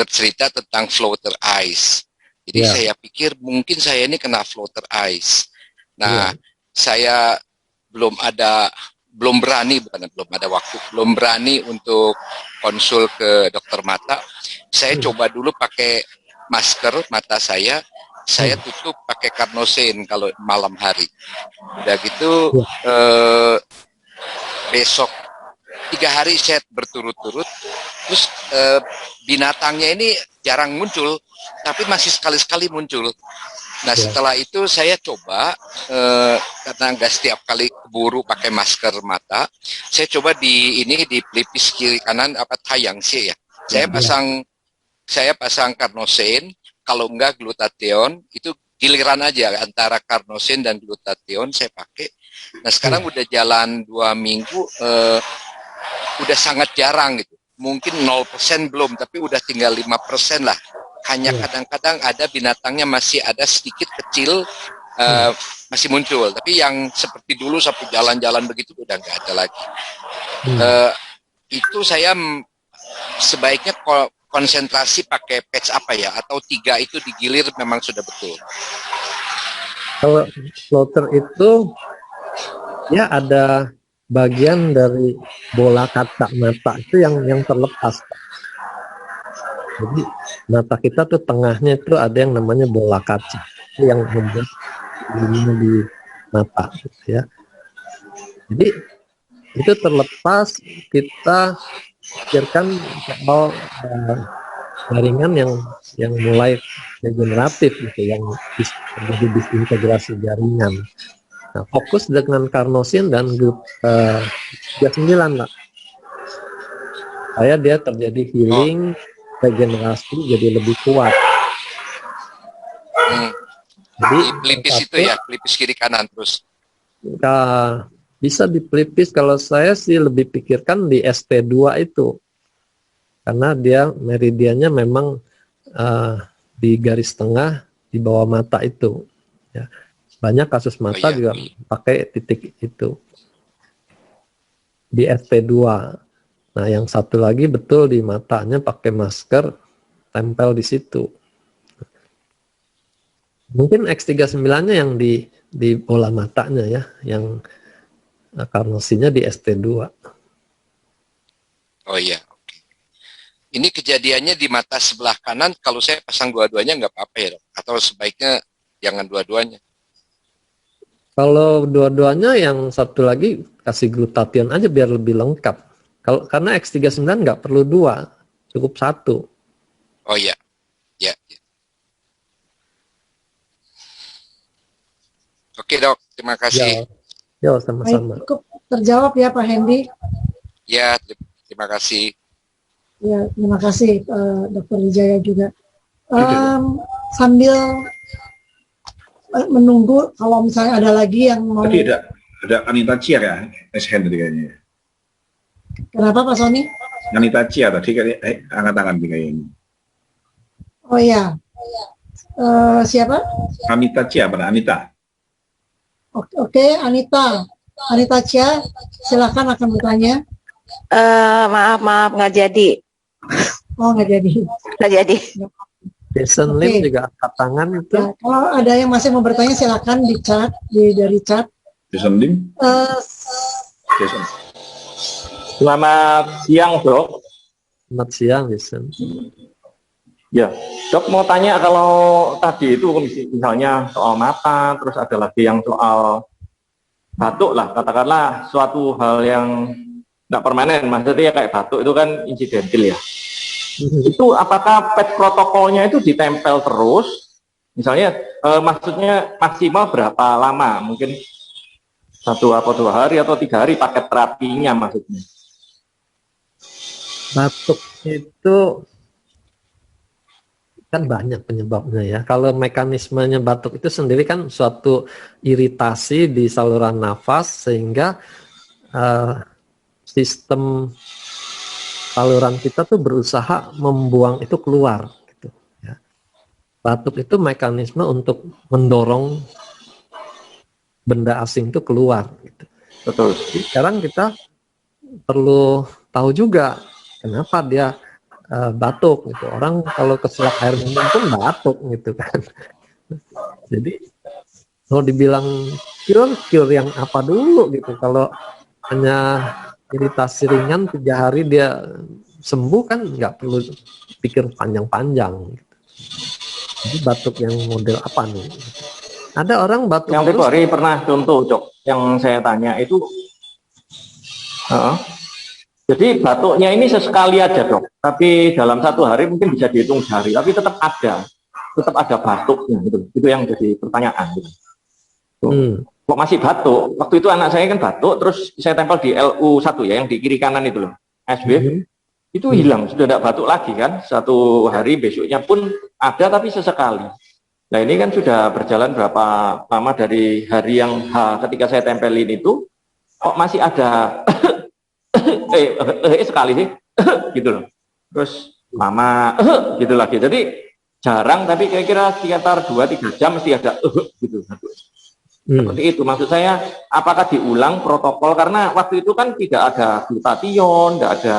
cerita tentang floater ice. Jadi saya pikir mungkin saya ini kena floater ice. Nah, saya belum ada waktu, belum berani untuk konsul ke dokter mata. Saya coba dulu pakai masker mata saya tutup pakai carnosin kalau malam hari. Udah gitu besok 3 hari saya berturut-turut, terus binatangnya ini jarang muncul, tapi masih sekali-sekali muncul. Nah setelah itu saya coba, karena nggak setiap kali keburu pakai masker mata, saya coba di pelipis kiri kanan tayang sih ya. Saya pasang carnosin, kalau enggak glutathione, itu giliran aja antara carnosin dan glutathione saya pakai. Nah sekarang udah jalan 2 minggu, udah sangat jarang gitu. Mungkin 0% belum, tapi udah tinggal 5% lah. Hanya kadang-kadang ada binatangnya masih ada sedikit kecil, masih muncul. Tapi yang seperti dulu sampai jalan-jalan begitu udah nggak ada lagi. Itu saya sebaiknya konsentrasi pakai patch apa ya? Atau 3 itu digilir memang sudah betul? Kalau floater itu ya ada bagian dari bola kaca mata itu yang terlepas. Jadi mata kita tuh tengahnya itu ada yang namanya bola kaca, itu yang membuat ini di mata, gitu ya. Jadi itu terlepas, kita pikirkan soal jaringan yang mulai degeneratif gitu, yang terjadi disintegrasi jaringan. Nah, fokus dengan carnosin dan GV9 lah. Dia terjadi healing regenerasi jadi lebih kuat. Jadi pelipis itu ya, pelipis kiri kanan terus. Bisa di pelipis, kalau saya sih lebih pikirkan di ST2 itu. Karena dia meridiannya memang di garis tengah di bawah mata itu. Ya. Banyak kasus mata juga pakai titik itu. Di ST2. Nah, yang satu lagi betul di matanya pakai masker, tempel di situ. Mungkin X39-nya yang di bola matanya ya, yang karnosinya di ST2. Oh iya, oke. Ini kejadiannya di mata sebelah kanan, kalau saya pasang dua-duanya nggak apa-apa ya, dok? Atau sebaiknya jangan dua-duanya? Kalau dua-duanya, yang satu lagi kasih glutathione aja biar lebih lengkap. Karena X39 nggak perlu dua, cukup satu. Oh iya, ya. Oke dok, terima kasih. Ya, sama-sama. Cukup terjawab ya Pak Hendy. Ya, terima kasih. Ya, terima kasih Dr. Wijaya juga. Sambil menunggu kalau misalnya ada lagi yang mau. Tadi ada Anita Chia ya, Mas Henry kayaknya. Kenapa Pak Sony? Anita Chia tadi kayaknya angkat tangan kayaknya. Oh iya. Siapa? Anita Chia, pada Anita. Oke, Anita Chia, silakan akan bertanya. Maaf nggak jadi. Oh, nggak jadi. Jason Lim juga angkat tangan itu. Ya, kalau ada yang masih mau bertanya silakan di chat, dari chat. Jason Lim. Jason. Selamat siang dok. Selamat siang Jason. Ya, dok mau tanya, kalau tadi itu misalnya soal mata, terus ada lagi yang soal batuk lah, katakanlah suatu hal yang nggak permanen, maksudnya kayak batuk itu kan insidental ya. Itu apakah PET protokolnya itu ditempel terus? Misalnya, maksudnya maksimal berapa lama? Mungkin 1 atau 2 hari atau 3 hari paket terapinya maksudnya. Batuk itu kan banyak penyebabnya ya. Kalau mekanismenya batuk itu sendiri kan suatu iritasi di saluran nafas sehingga sistem saluran kita tuh berusaha membuang itu keluar. Gitu, ya. Batuk itu mekanisme untuk mendorong benda asing itu keluar. Gitu. Betul. Jadi sekarang kita perlu tahu juga kenapa dia batuk gitu. Orang kalau keselak air minum pun batuk gitu kan. Jadi kalau dibilang cure yang apa dulu gitu. Kalau hanya iritasi ringan 3 hari dia sembuh kan nggak perlu pikir panjang-panjang gitu. Jadi batuk yang model apa nih? Ada orang batuk yang Februari pernah contoh Cok, yang saya tanya itu jadi batuknya ini sesekali aja dok, tapi dalam 1 hari mungkin bisa dihitung sehari, tapi tetap ada batuknya gitu. Itu yang jadi pertanyaan gitu. Kok masih batuk? Waktu itu anak saya kan batuk, terus saya tempel di LU1 ya, yang di kiri kanan itu loh, SB. Itu hilang, sudah tidak batuk lagi kan, 1 hari, besoknya pun ada tapi sesekali. Nah ini kan sudah berjalan berapa lama dari hari yang ketika saya tempelin itu, kok masih ada sekali sih gitu loh, terus lama gitu lagi, jadi jarang, tapi kira-kira sekitar 2-3 jam mesti ada gitu. Seperti itu maksud saya. Apakah diulang protokol, karena waktu itu kan tidak ada glutathione, tidak ada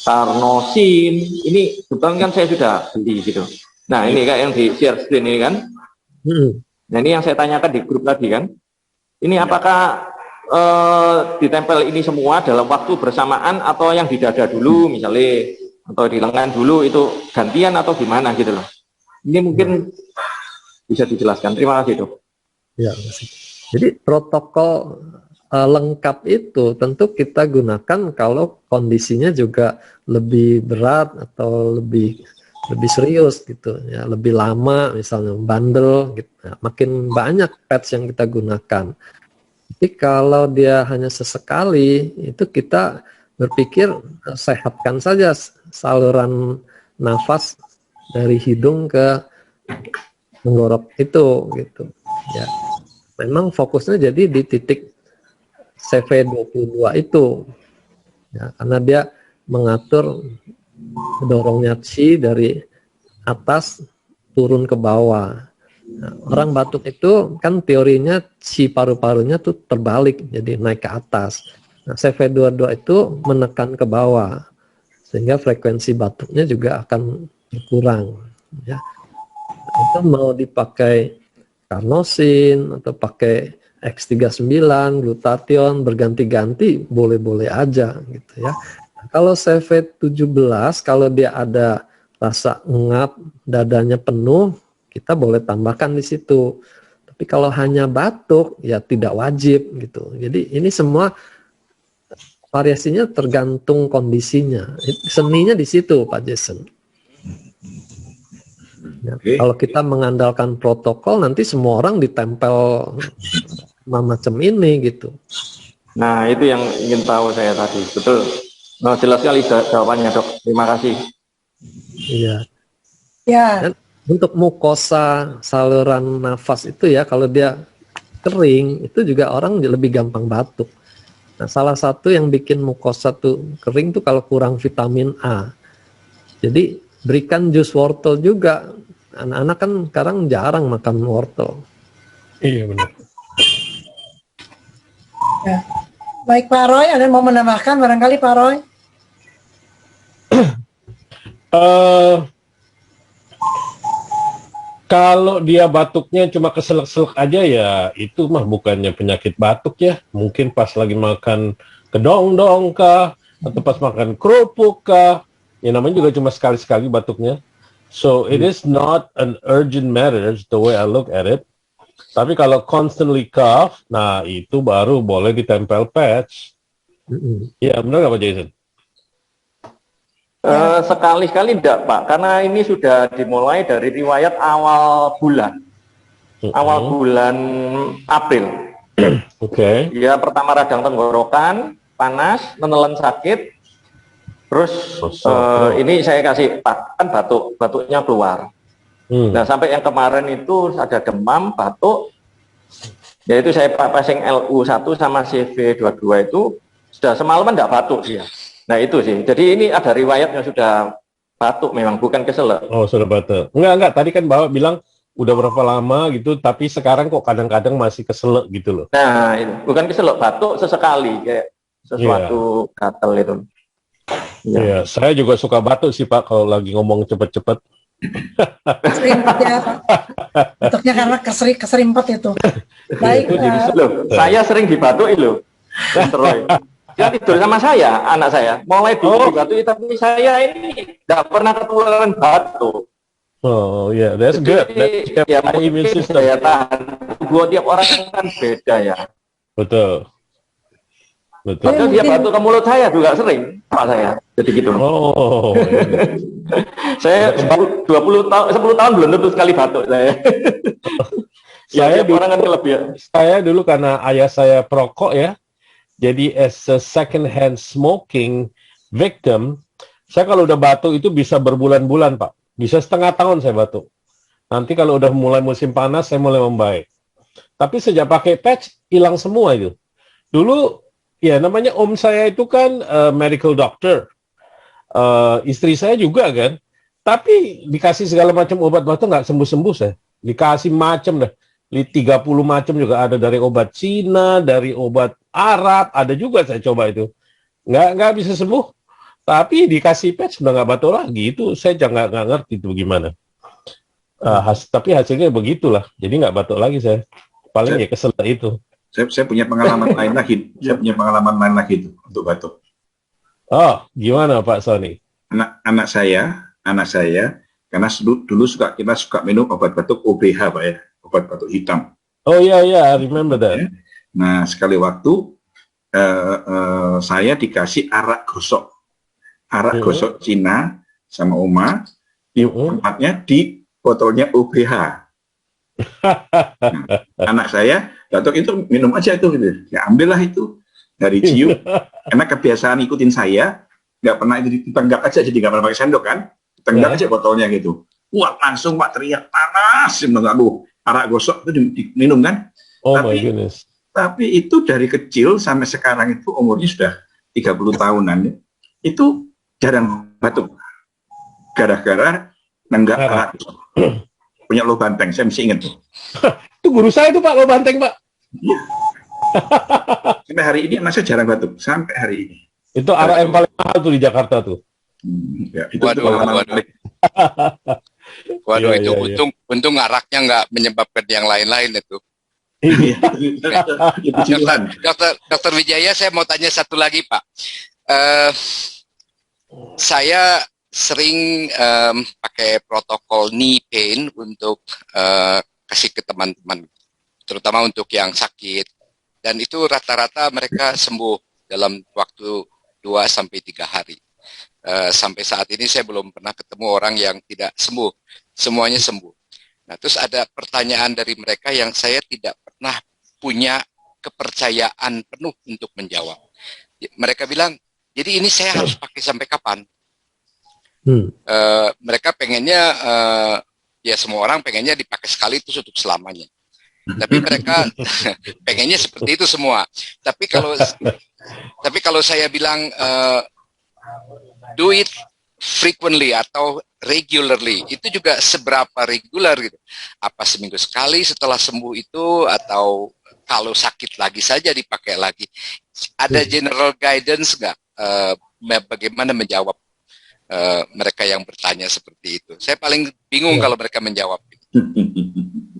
karnosin, ini kebetulan kan saya sudah beli gitu. Nah ini kayak yang di share screen ini kan. Nah ini yang saya tanyakan di grup tadi kan, ini apakah ditempel ini semua dalam waktu bersamaan atau yang di dada dulu misalnya, atau di lengan dulu, itu gantian atau gimana gitu loh. Ini mungkin bisa dijelaskan. Terima kasih dok. Ya, jadi protokol lengkap itu tentu kita gunakan kalau kondisinya juga lebih berat atau lebih serius gitu ya, lebih lama misalnya bandel gitu. Nah, makin banyak pads yang kita gunakan. Tapi kalau dia hanya sesekali, itu kita berpikir sehatkan saja saluran nafas dari hidung ke tenggorok itu gitu ya. Memang fokusnya jadi di titik CV22 itu ya, karena dia mengatur dorongnya qi dari atas turun ke bawah. Nah, orang batuk itu kan teorinya qi paru-parunya tuh terbalik, jadi naik ke atas. Nah, CV22 itu menekan ke bawah sehingga frekuensi batuknya juga akan berkurang ya. Itu mau dipakai karnosin atau pakai X39, glutathione berganti-ganti boleh-boleh aja gitu ya. Nah, kalau CV17 kalau dia ada rasa ngap, dadanya penuh, kita boleh tambahkan di situ. Tapi kalau hanya batuk ya tidak wajib gitu. Jadi ini semua variasinya tergantung kondisinya. Seninya di situ Pak Jason. Ya, kalau kita mengandalkan protokol nanti semua orang ditempel macam ini gitu. Nah itu yang ingin tahu saya tadi, betul. Nah, jelas sekali jawabannya dok. Terima kasih. Iya. Ya. Dan untuk mukosa saluran nafas itu ya kalau dia kering itu juga orang lebih gampang batuk. Nah salah satu yang bikin mukosa tuh kering tuh kalau kurang vitamin A. Jadi berikan jus wortel juga. Anak-anak kan sekarang jarang makan wortel. Iya benar. Ya. Baik Pak Roy, ada yang mau menambahkan barangkali Pak Roy? Kalau dia batuknya cuma keselak-selak aja ya itu mah bukannya penyakit batuk ya. Mungkin pas lagi makan kedong-dong kah, atau pas makan kerupuk kah. Ya namanya juga cuma sekali-sekali batuknya. So it is not an urgent matter the way I look at it. Tapi kalau constantly cough, nah itu baru boleh ditempel patch. Ya benar nggak Pak Jason? Sekali-sekali enggak Pak, karena ini sudah dimulai dari riwayat awal bulan. Awal bulan April. Oke. Ya pertama radang tenggorokan, panas, menelan sakit. Terus ini saya kasih kan batuknya keluar. Nah sampai yang kemarin itu ada demam, batuk, yaitu saya passing LU1 sama CV22 itu sudah semalaman enggak batuk dia. Nah itu sih, jadi ini ada riwayatnya sudah batuk memang, bukan keselak. Oh sudah batuk. Enggak, tadi kan Bapak bilang udah berapa lama gitu, tapi sekarang kok kadang-kadang masih keselak gitu loh. Nah ini bukan keselak, batuk sesekali kayak sesuatu gatal itu. Iya, saya juga suka batuk sih Pak kalau lagi ngomong cepet-cepet. Keserimpet ya Pak. Batuknya karena keserimpet itu. Baik. Loh, saya sering dibatuk loh. Dia tidur sama saya, anak saya. Mulai dulu dibatuk, tapi saya ini tidak pernah ketularan batuk. Oh ya, that's good. Ya mungkin daya tahan tubuh tiap orang kan beda ya. Betul. Padahal dia batuk ke mulut saya juga sering, Pak saya. Jadi gitu. Oh. Saya 10 tahun belum tentu sekali batuk saya. Saya dulu, orang kan kelebihan. Saya dulu karena ayah saya perokok ya. Jadi as a second hand smoking victim, saya kalau udah batuk itu bisa berbulan-bulan Pak. Bisa setengah tahun saya batuk. Nanti kalau udah mulai musim panas saya mulai membaik. Tapi sejak pakai patch hilang semua itu. Dulu ya namanya om saya itu kan medical doctor. Istri saya juga kan. Tapi dikasih segala macam obat batuk nggak sembuh-sembuh saya. Dikasih macam dah. 30 macam juga ada, dari obat Cina, dari obat Arab, ada juga saya coba itu. Nggak bisa sembuh. Tapi dikasih patch sudah nggak batuk lagi. Itu saya nggak ngerti itu gimana. Tapi hasilnya begitulah. Jadi nggak batuk lagi saya. Paling ya kesel itu. Saya punya pengalaman lain lagi. Saya punya pengalaman lain lagi itu untuk batuk. Oh, gimana Pak Sony? Anak saya, karena dulu kita suka minum obat batuk OBH Pak ya, obat batuk hitam. Oh iya, I remember that. Nah sekali waktu saya dikasih arak gosok Cina sama Oma, tempatnya di botolnya OBH. Nah, anak saya batuk itu minum aja itu, gitu. Ya ambillah itu dari cium, karena kebiasaan ikutin saya, nggak pernah itu ditenggak aja, jadi nggak pernah pakai sendok kan. tenggak aja botolnya gitu. Wah, langsung Pak teriak, panas, mengganggu. Arak gosok itu diminum kan. Oh my goodness. Tapi itu dari kecil sampai sekarang itu umurnya sudah 30 tahunan. Itu jarang batuk. Gara-gara nenggak arak. Punya Lo Banteng, saya masih ingat. Itu guru saya itu Pak, Lo Banteng Pak. Sampai hari ini anak saya jarang batuk. Sampai hari ini. Itu arak yang paling mahal tuh di Jakarta tuh. Ya, itu waduh, itu untung araknya nggak menyebabkan yang lain-lain itu. Dokter Wijaya, saya mau tanya satu lagi Pak. Saya sering pakai protokol knee pain untuk kasih ke teman-teman, terutama untuk yang sakit. Dan itu rata-rata mereka sembuh dalam waktu 2-3 hari. Sampai saat ini saya belum pernah ketemu orang yang tidak sembuh. Semuanya sembuh. Nah, terus ada pertanyaan dari mereka yang saya tidak pernah punya kepercayaan penuh untuk menjawab. Mereka bilang, jadi ini saya harus pakai sampai kapan? Mereka pengennya, ya semua orang pengennya dipakai sekali itu untuk selamanya. Tapi mereka pengennya seperti itu semua. Tapi kalau saya bilang do it frequently atau regularly, itu juga seberapa regular gitu. Apa seminggu sekali setelah sembuh itu, atau kalau sakit lagi saja dipakai lagi? Ada general guidance nggak bagaimana menjawab mereka yang bertanya seperti itu? Saya paling bingung kalau mereka menjawab.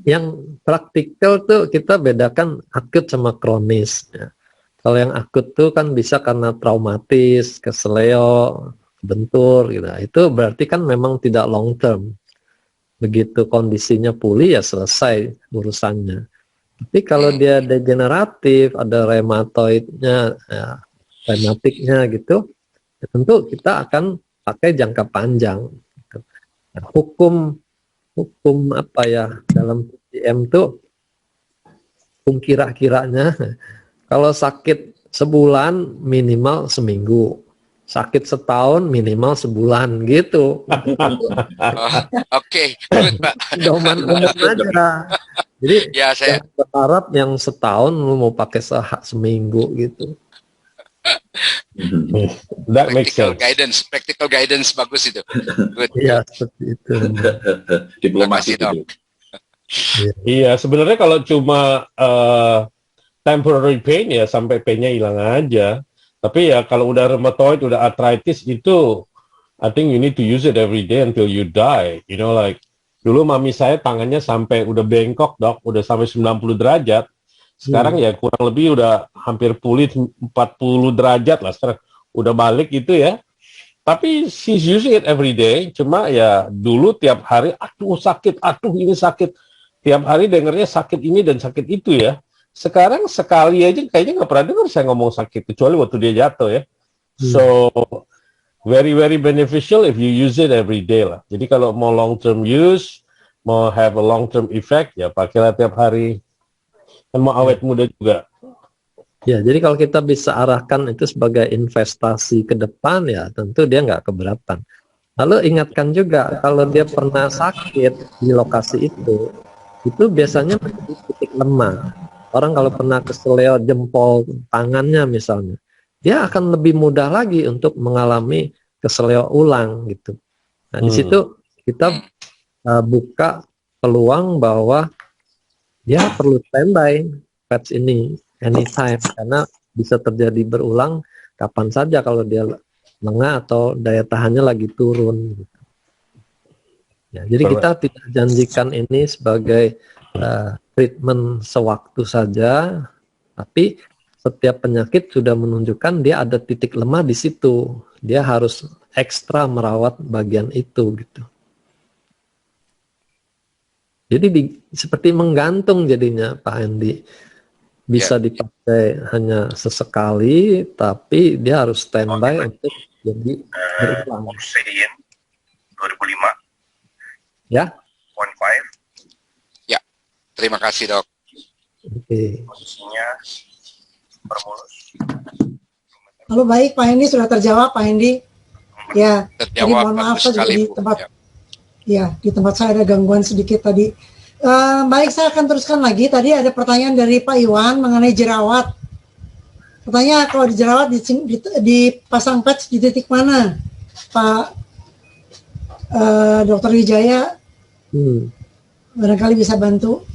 Yang praktikal tuh kita bedakan akut sama kronis. Ya. Kalau yang akut tuh kan bisa karena traumatis, keseleo, bentur gitu. Itu berarti kan memang tidak long term. Begitu kondisinya pulih ya selesai urusannya. Tapi kalau dia degeneratif, ada reumatoidnya, ya, rematiknya gitu, ya tentu kita akan pakai jangka panjang. Nah, hukum apa ya dalam PCM tuh, hukum kira-kiranya kalau sakit sebulan minimal seminggu, sakit setahun minimal sebulan gitu. Oke, Pak. Doman umum aja. Jadi ya, saya berharap yang setahun lu mau pakai seminggu gitu. Practical guidance bagus itu. Iya, seperti itu. Diplomasi dong. Iya, sebenarnya kalau cuma temporary pain ya sampai painnya hilang aja. Tapi ya kalau udah rheumatoid, udah arthritis itu, I think you need to use it every day until you die. You know, like dulu mami saya tangannya sampai udah bengkok dok, udah sampai 90 derajat. Sekarang ya kurang lebih udah hampir pulih 40 derajat lah sekarang. Udah balik gitu ya. Tapi she's using it every day. Cuma ya dulu tiap hari, aduh sakit, aduh ini sakit. Tiap hari dengernya sakit ini dan sakit itu ya. Sekarang sekali aja kayaknya nggak pernah dengar saya ngomong sakit. Kecuali waktu dia jatuh ya. So, very, very beneficial if you use it every day lah. Jadi kalau mau long term use, mau have a long term effect, ya pakailah tiap hari. Kan mau awet muda juga. Ya, jadi kalau kita bisa arahkan itu sebagai investasi ke depan, ya tentu dia nggak keberatan. Lalu ingatkan juga, kalau dia pernah sakit di lokasi itu biasanya menjadi titik lemah. Orang kalau pernah keseleo jempol tangannya misalnya, dia akan lebih mudah lagi untuk mengalami keseleo ulang gitu. Nah, di situ kita buka peluang bahwa dia perlu standby patch ini anytime, karena bisa terjadi berulang kapan saja kalau dia lengah atau daya tahannya lagi turun. Ya, jadi kita tidak janjikan ini sebagai treatment sewaktu saja, tapi setiap penyakit sudah menunjukkan dia ada titik lemah di situ. Dia harus ekstra merawat bagian itu gitu. Jadi seperti menggantung jadinya Pak Andi. Bisa dipakai hanya sesekali, tapi dia harus standby untuk jadi berulang. 2005. Ya. 1.5. Ya, terima kasih dok. Oke. Posisinya bermulus. Lalu baik Pak Hendi, sudah terjawab Pak Hendi. Ya, jadi Terjawab mohon maaf bagus saja sekali, di Bu. tempat Ya. ya di tempat saya ada gangguan sedikit tadi. Baik, saya akan teruskan lagi. Tadi ada pertanyaan dari Pak Iwan mengenai jerawat. Pertanyaan, kalau di jerawat dipasang patch di titik mana, Pak Dr. Wijaya? Barangkali bisa bantu.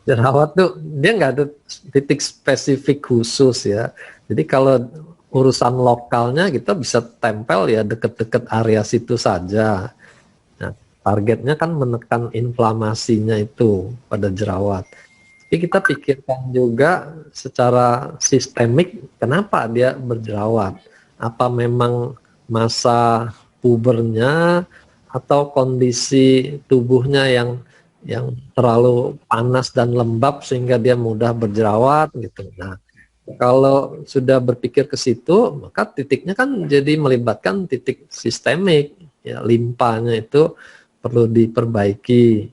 Jerawat tuh dia nggak ada titik spesifik khusus ya. Jadi kalau urusan lokalnya kita bisa tempel ya deket-deket area situ saja. Nah, targetnya kan menekan inflamasinya itu pada jerawat. Tapi kita pikirkan juga secara sistemik kenapa dia berjerawat. Apa memang masa pubernya atau kondisi tubuhnya yang terlalu panas dan lembab sehingga dia mudah berjerawat gitu. Nah, kalau sudah berpikir ke situ, maka titiknya kan jadi melibatkan titik sistemik, ya limpanya itu perlu diperbaiki.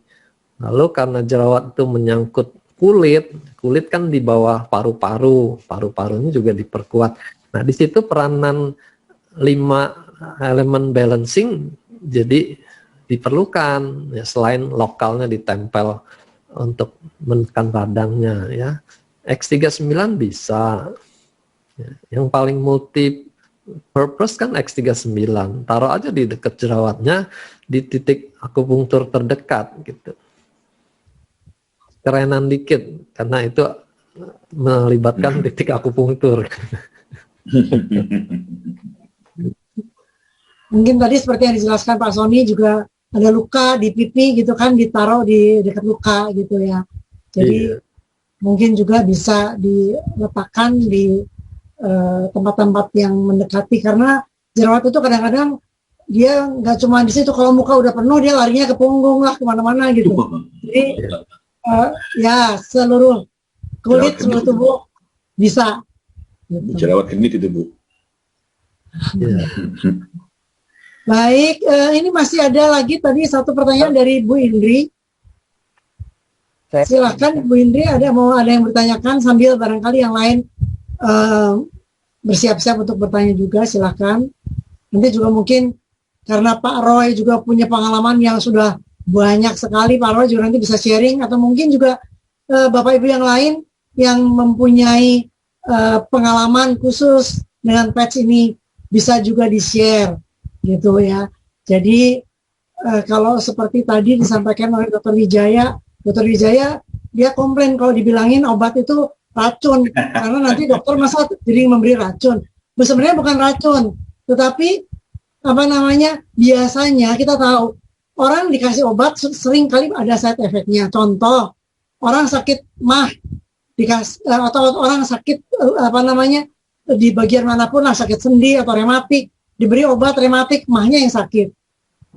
Lalu karena jerawat itu menyangkut kulit kan di bawah paru-paru, paru-parunya juga diperkuat. Nah, di situ peranan 5 elemen balancing jadi diperlukan ya, selain lokalnya ditempel untuk menekan radangnya ya. X39 bisa ya. Yang paling multi purpose kan X39, taruh aja di dekat jerawatnya di titik akupunktur terdekat gitu, kerenan dikit karena itu melibatkan titik akupunktur. Mungkin tadi seperti yang dijelaskan Pak Sony juga ada luka di pipi gitu kan, ditaruh di dekat luka gitu ya. Jadi mungkin juga bisa diletakkan di tempat-tempat yang mendekati, karena jerawat itu kadang-kadang dia nggak cuma di situ, kalau muka udah penuh dia larinya ke punggung lah, kemana-mana gitu. Jadi ya seluruh kulit, seluruh tubuh bisa. Gitu. Jerawat genit itu, Bu. Baik, ini masih ada lagi tadi satu pertanyaan dari Bu Indri. Silakan Bu Indri, ada yang bertanyakan sambil barangkali yang lain bersiap-siap untuk bertanya juga, silakan. Nanti juga mungkin karena Pak Roy juga punya pengalaman yang sudah banyak sekali, Pak Roy juga nanti bisa sharing, atau mungkin juga Bapak Ibu yang lain yang mempunyai pengalaman khusus dengan patch ini bisa juga di-share gitu ya. Jadi kalau seperti tadi disampaikan oleh Dr. Wijaya dia komplain kalau dibilangin obat itu racun, karena nanti dokter masa jadi memberi racun. Sebenarnya bukan racun, tetapi biasanya kita tahu orang dikasih obat sering kali ada side effect-nya. Contoh, orang sakit mah atau orang sakit di bagian manapun lah, sakit sendi atau rematik, diberi obat rematik, mahnya yang sakit.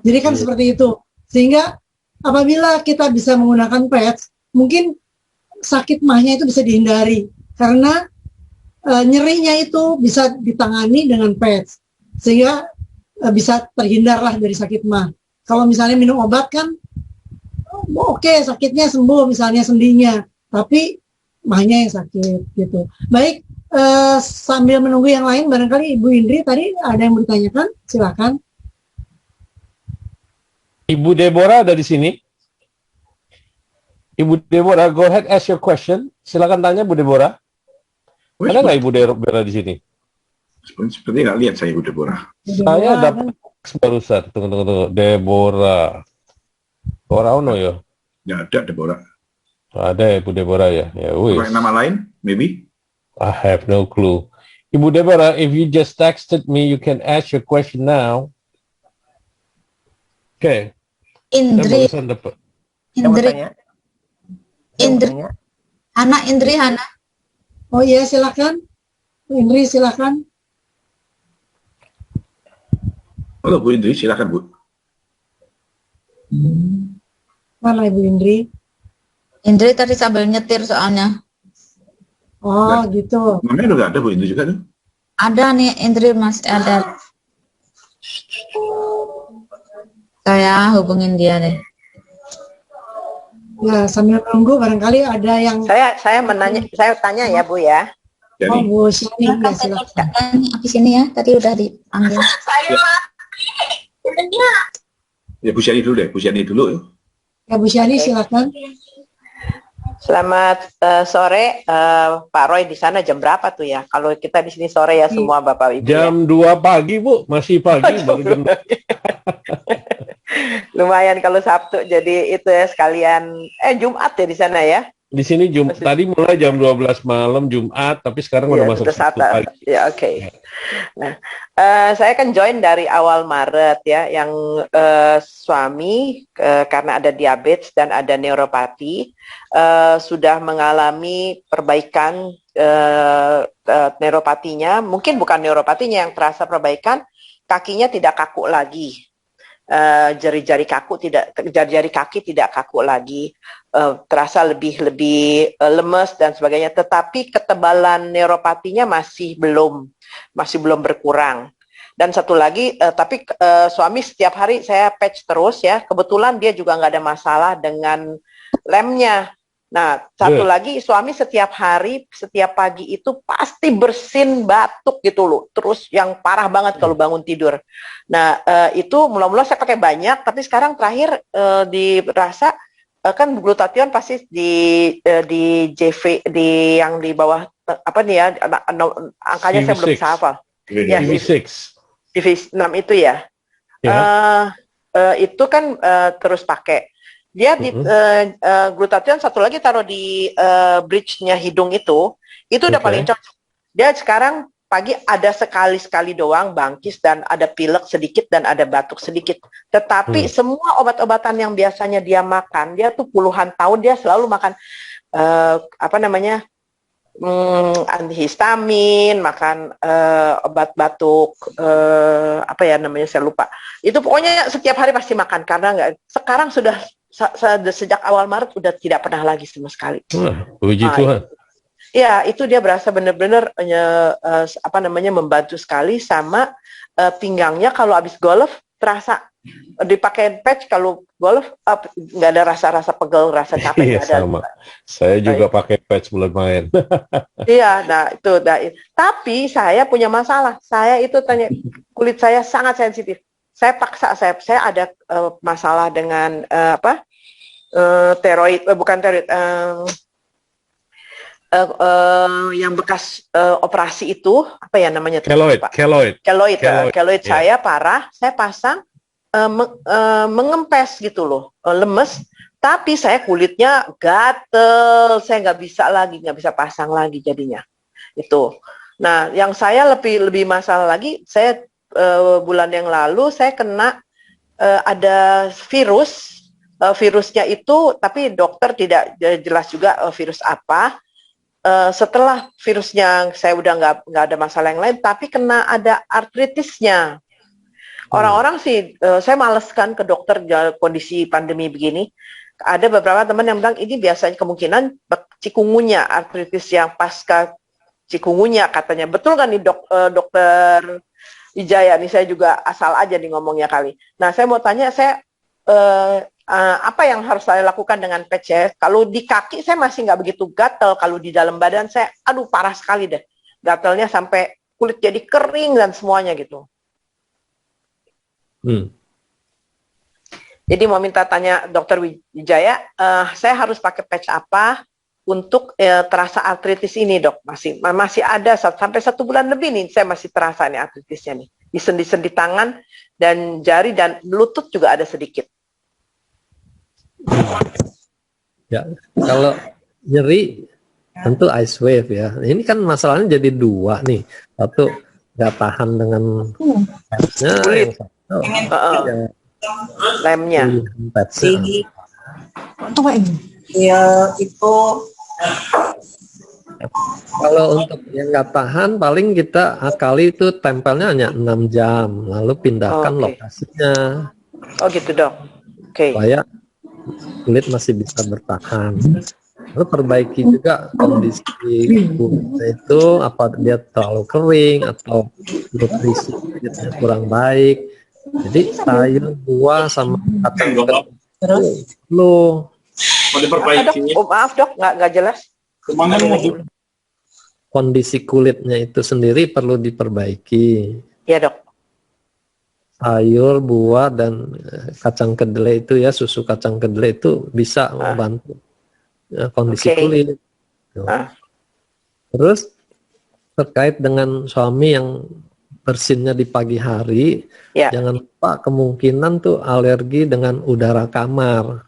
Jadi kan seperti itu. Sehingga apabila kita bisa menggunakan patch, mungkin sakit mahnya itu bisa dihindari, karena nyerinya itu bisa ditangani dengan patch, sehingga bisa terhindarlah dari sakit mah. Kalau misalnya minum obat kan, oke, sakitnya sembuh misalnya sendinya, tapi mahnya yang sakit gitu. Baik, sambil menunggu yang lain, barangkali Ibu Indri tadi ada yang bertanyakan, silakan. Ibu Deborah ada di sini. Ibu Deborah, go ahead, ask your question. Silakan tanya, Bu Deborah. Ada nggak Ibu Deborah di sini? Seperti nggak lihat saya Ibu Deborah. Saya dapat barusan. Tunggu. Deborah. Deborah Ono ya? Nggak ada Deborah. Ada Ibu Deborah ya. Pakai nama lain, maybe? I have no clue. Ibu Deborah, if you just texted me, you can ask your question now. Okay. Indri. Hana. Oh iya, silakan. Indri, silakan. Halo Bu Indri, silakan Bu. Mana Ibu Indri? Indri tadi sambil nyetir soalnya. Oh gitu. Namanya udah nggak ada Bu Indri juga tuh? Ada nih, Indri masih ada. Saya hubungin dia deh. Ya, sambil menunggu barangkali ada yang saya tanya ya Bu ya. Oh, Bu Syani, ya, silakan. Habis ini ya, tadi udah dipanggil. Ya Bu Syani dulu deh, Bu Syani dulu. Ya Bu Syani, silakan. Selamat sore, Pak Roy. Di sana jam berapa tuh ya? Kalau kita di sini sore ya semua Bapak Ibu. Jam 2 pagi Bu, masih pagi baru jam. Lumayan kalau Sabtu, jadi itu ya sekalian. Jumat ya di sana ya? Di sini tadi mulai jam 12 malam Jumat, tapi sekarang udah masuk Sabtu pagi. Ya oke. Nah, saya kan join dari awal Maret ya, yang suami karena ada diabetes dan ada neuropati sudah mengalami perbaikan neuropatinya. Mungkin bukan neuropatinya yang terasa perbaikan, kakinya tidak kaku lagi. Jari-jari kaki tidak kaku lagi, terasa lebih lemes dan sebagainya, tetapi ketebalan neuropatinya masih belum berkurang. Dan satu lagi, tapi suami setiap hari saya patch terus ya, kebetulan dia juga nggak ada masalah dengan lemnya. Nah, satu lagi, suami setiap hari, setiap pagi itu pasti bersin batuk gitu loh. Terus yang parah banget kalau bangun tidur. Nah, itu mula-mula saya pakai banyak, tapi sekarang terakhir dirasa, kan glutathione pasti di JV, yang di bawah, apa nih ya, angkanya saya belum bisa hafal. Ya, CV6 itu ya. Itu kan terus pakai. Dia di glutathione satu lagi taruh di bridge-nya hidung itu udah paling cocok. Dia sekarang pagi ada sekali doang bangkis dan ada pilek sedikit dan ada batuk sedikit. Tetapi semua obat-obatan yang biasanya dia makan, dia tuh puluhan tahun dia selalu makan antihistamin, makan obat batuk, apa ya namanya saya lupa. Itu pokoknya setiap hari pasti makan karena sekarang sudah sejak awal Maret udah tidak pernah lagi sama sekali. Puji Tuhan. Ya, itu dia berasa benar-benar membantu sekali sama pinggangnya kalau habis golf terasa dipakai patch, kalau golf nggak ada rasa pegel, rasa capek. Iya, sama. Saya juga pakai patch bulan main. Iya, nah itu. Tapi saya punya masalah. Saya itu kulit saya sangat sensitif. Saya paksa, saya ada masalah dengan steroid, bukan steroid, yang bekas operasi itu, apa ya namanya? Keloid saya parah, saya pasang mengempes gitu loh, lemes, tapi saya kulitnya gatel, saya nggak bisa pasang lagi jadinya. Itu. Nah, yang saya lebih masalah lagi, saya bulan yang lalu saya kena ada virusnya itu, tapi dokter tidak jelas juga virus apa. Setelah virusnya saya udah nggak ada masalah yang lain, tapi kena ada artritisnya. Orang-orang sih, saya males kan ke dokter kondisi pandemi begini. Ada beberapa teman yang bilang ini biasanya kemungkinan cikungunya, artritis yang pasca cikungunya katanya. Betul kan nih dokter Wijaya, nih saya juga asal aja nih ngomongnya kali. Nah, saya mau tanya, apa yang harus saya lakukan dengan patch ya? Kalau di kaki saya masih nggak begitu gatel, kalau di dalam badan saya, parah sekali deh. Gatelnya sampai kulit jadi kering dan semuanya gitu. Jadi mau minta tanya Dokter Wijaya, saya harus pakai patch apa untuk terasa artritis ini, Dok? Masih ada sampai 1 bulan lebih nih, saya masih terasa nih artritisnya nih. Di sendi-sendi tangan dan jari dan lutut juga ada sedikit. Ya, kalau nyeri tentu ice wave ya. Ini kan masalahnya jadi 2 nih. Satu nggak tahan dengan patch-nya, yang satu lemnya. Iya, itu. Kalau untuk yang nggak tahan, paling kita kali itu tempelnya hanya 6 jam, lalu pindahkan lokasinya. Oh gitu, Dok. Supaya kulit masih bisa bertahan. Lalu perbaiki juga kondisi kulitnya itu, apa dia terlalu kering atau nutrisi kulitnya kurang baik. Jadi sayur, buah sama kacang Mau diperbaiki. Maaf Dok, nggak jelas. kondisi kulitnya itu sendiri perlu diperbaiki. Iya dok. Sayur, buah, dan kacang kedelai itu ya, susu kacang kedelai itu bisa membantu kondisi kulit. Terus terkait dengan suami yang bersinnya di pagi hari, jangan lupa kemungkinan tuh alergi dengan udara kamar.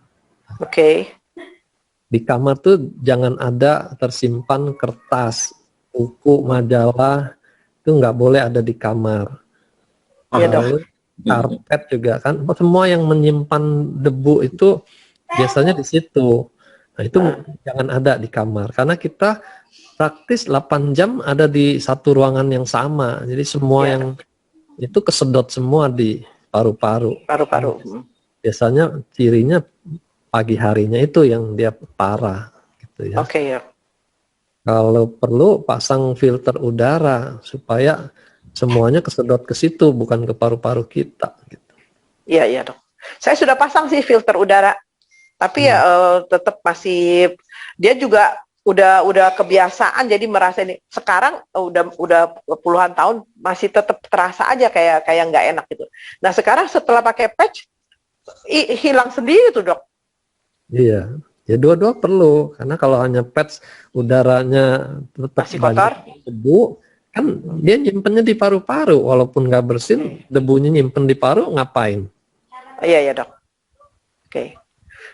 Di kamar tuh jangan ada tersimpan kertas, buku, majalah, itu nggak boleh ada di kamar. Lalu karpet juga kan, semua yang menyimpan debu itu biasanya di situ. Nah itu jangan ada di kamar, karena kita praktis 8 jam ada di satu ruangan yang sama. Jadi semua yang itu kesedot semua di paru-paru. Biasanya cirinya pagi harinya itu yang dia parah gitu ya. Kalau perlu pasang filter udara supaya semuanya kesedot ke situ, bukan ke paru-paru kita gitu. Iya dok. Saya sudah pasang sih filter udara. Tapi tetap masih, dia juga udah kebiasaan, jadi merasa ini sekarang udah puluhan tahun masih tetap terasa aja kayak nggak enak gitu. Nah sekarang setelah pakai patch hilang sendiri tuh dok. Iya, ya dua-dua perlu, karena kalau hanya patch udaranya tetap masih kotor, debu, kan dia nyimpennya di paru-paru, walaupun nggak bersin, debunya nyimpen di paru, ngapain? Iya dok.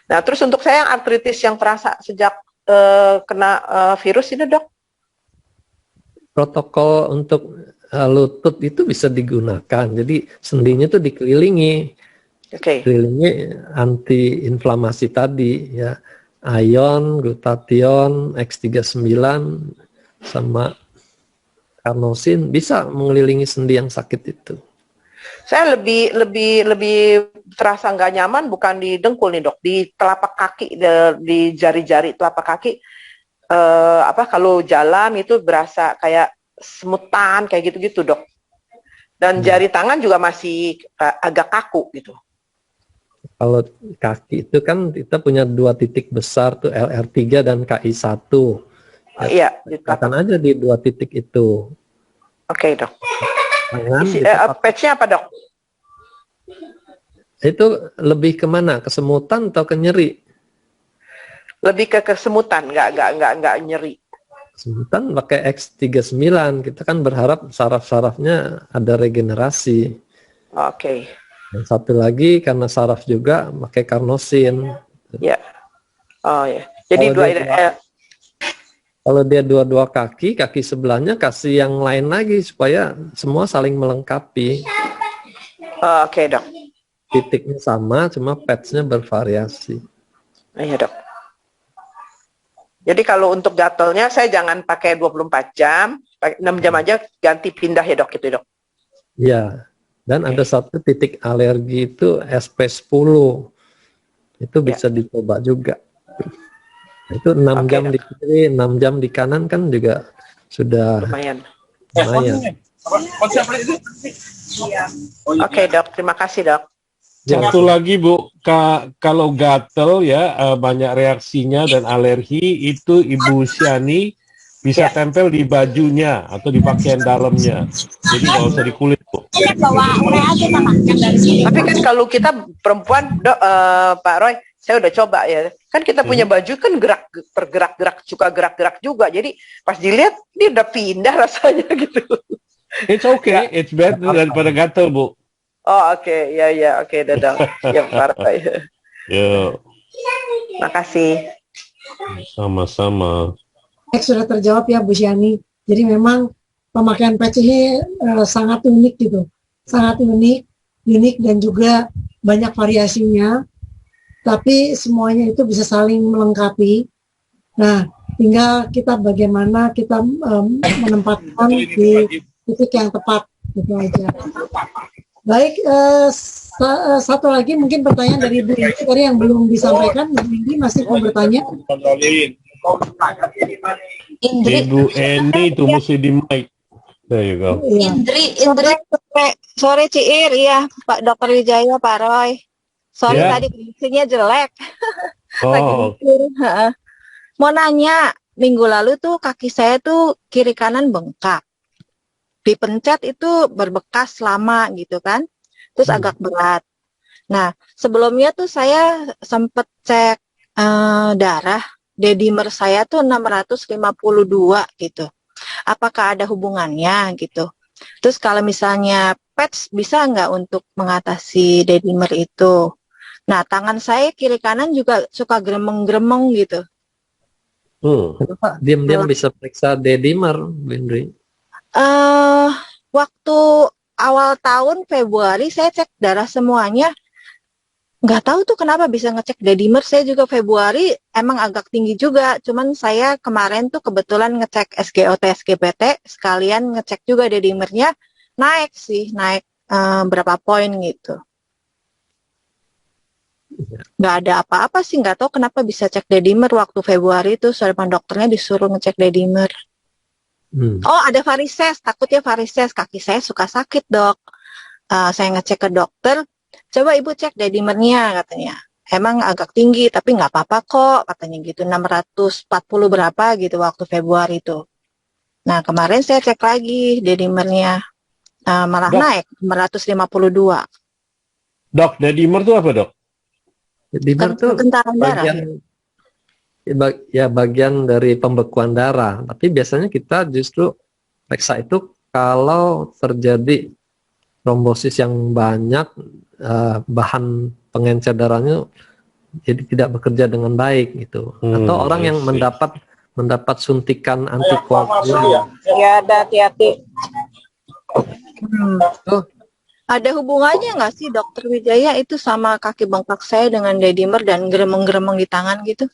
Nah terus untuk saya yang artritis yang terasa sejak kena virus ini dok, protokol untuk lutut itu bisa digunakan. Jadi sendinya tuh dikelilingi, kelilingi anti-inflamasi tadi ya, ion, glutathione, X39 sama carnosin bisa mengelilingi sendi yang sakit itu. Saya lebih terasa nggak nyaman bukan di dengkul nih dok, di telapak kaki, di jari-jari telapak kaki. Kalau jalan itu berasa kayak semutan kayak gitu-gitu dok. Dan jari tangan juga masih agak kaku gitu. Kalau kaki itu kan kita punya 2 titik besar tuh, LR3 dan KI1. Iya. Katakan aja di 2 titik itu. Dok. Patch-nya apa dok? Itu lebih kemana? Kesemutan atau ke nyeri? Lebih ke kesemutan, nggak nyeri. Kesemutan pakai X39, kita kan berharap saraf-sarafnya ada regenerasi. Dan satu lagi karena saraf juga pakai carnosin. Ya. Jadi kalau dia dua-dua kaki sebelahnya kasih yang lain lagi supaya semua saling melengkapi. Dok. Titiknya sama, cuma patch-nya bervariasi. Iya dok. Jadi kalau untuk gatalnya saya jangan pakai 24 jam, 6 jam aja ganti pindah ya dok, gitu dok. Iya. Dan ada satu titik alergi itu SP10. Itu bisa dicoba juga. Itu 6 jam di kiri, 6 jam di kanan kan juga sudah lumayan. Dok, terima kasih dok. Satu lagi Bu, kalau gatel ya banyak reaksinya dan alergi itu Ibu Syani bisa tempel di bajunya atau di pakaian dalamnya. Jadi nggak usah di kulit Bu. Tapi kan kalau kita perempuan dok, Pak Roy, saya udah coba ya. Kan kita punya baju kan tergerak-gerak, suka gerak-gerak juga. Jadi pas dilihat dia udah pindah rasanya gitu. It's okay, it's better daripada gatel Bu. Dadah. Ya, Pak Roy. Makasih. Sama-sama. Sudah terjawab ya Bu Syani. Jadi memang pemakaian patch ini sangat unik gitu. Sangat unik dan juga banyak variasinya. Tapi semuanya itu bisa saling melengkapi. Nah, tinggal kita bagaimana kita menempatkan di titik yang tepat, gitu aja. Baik, satu lagi mungkin pertanyaan dari Bu Indi tadi yang belum disampaikan. Bu Indi masih mau bertanya? Ibu Eni itu mesti di mic. There you go. Indri, sore Ciir, iya Pak Dr. Wijaya, Pak Roy. Sorry tadi koneksinya jelek. Mau nanya, minggu lalu tuh kaki saya tuh kiri kanan bengkak. Dipencet itu berbekas lama gitu kan. Terus agak berat. Nah, sebelumnya tuh saya sempat cek darah, D-dimer saya tuh 652 gitu. Apakah ada hubungannya gitu? Terus kalau misalnya patch bisa nggak untuk mengatasi D-dimer itu? Nah, tangan saya kiri kanan juga suka gremeng-gremeng gitu. Kenapa diam-diam bisa periksa D-dimer, Bindri? Waktu awal tahun Februari saya cek darah semuanya. Nggak tahu tuh kenapa bisa ngecek D-dimer. Saya juga Februari emang agak tinggi juga. Cuman saya kemarin tuh kebetulan ngecek SGOT, SGPT, sekalian ngecek juga D-dimernya naik sih, naik berapa poin gitu. Nggak ada apa-apa sih, nggak tahu kenapa bisa cek D-dimer waktu Februari itu sama dokternya disuruh ngecek D-dimer. Oh, ada varises, takutnya varises, kaki saya suka sakit dok. Saya ngecek ke dokter, coba ibu cek D-dimernya katanya. Emang agak tinggi tapi nggak apa-apa kok katanya gitu, 640 berapa gitu waktu Februari itu. Nah kemarin saya cek lagi D-dimernya, malah Dok. naik 952. Dok, D-dimer itu apa dok? D-dimer tuh bagian dari pembekuan darah. Tapi biasanya kita justru periksa itu kalau terjadi trombosis yang banyak, bahan pengencer darahnya jadi tidak bekerja dengan baik gitu. Atau orang yang mendapat suntikan antikoagulan. Ya, hati-hati. Ada hubungannya nggak sih Dokter Wijaya itu sama kaki bengkak saya dengan D-dimer dan geremeng-geremeng di tangan gitu?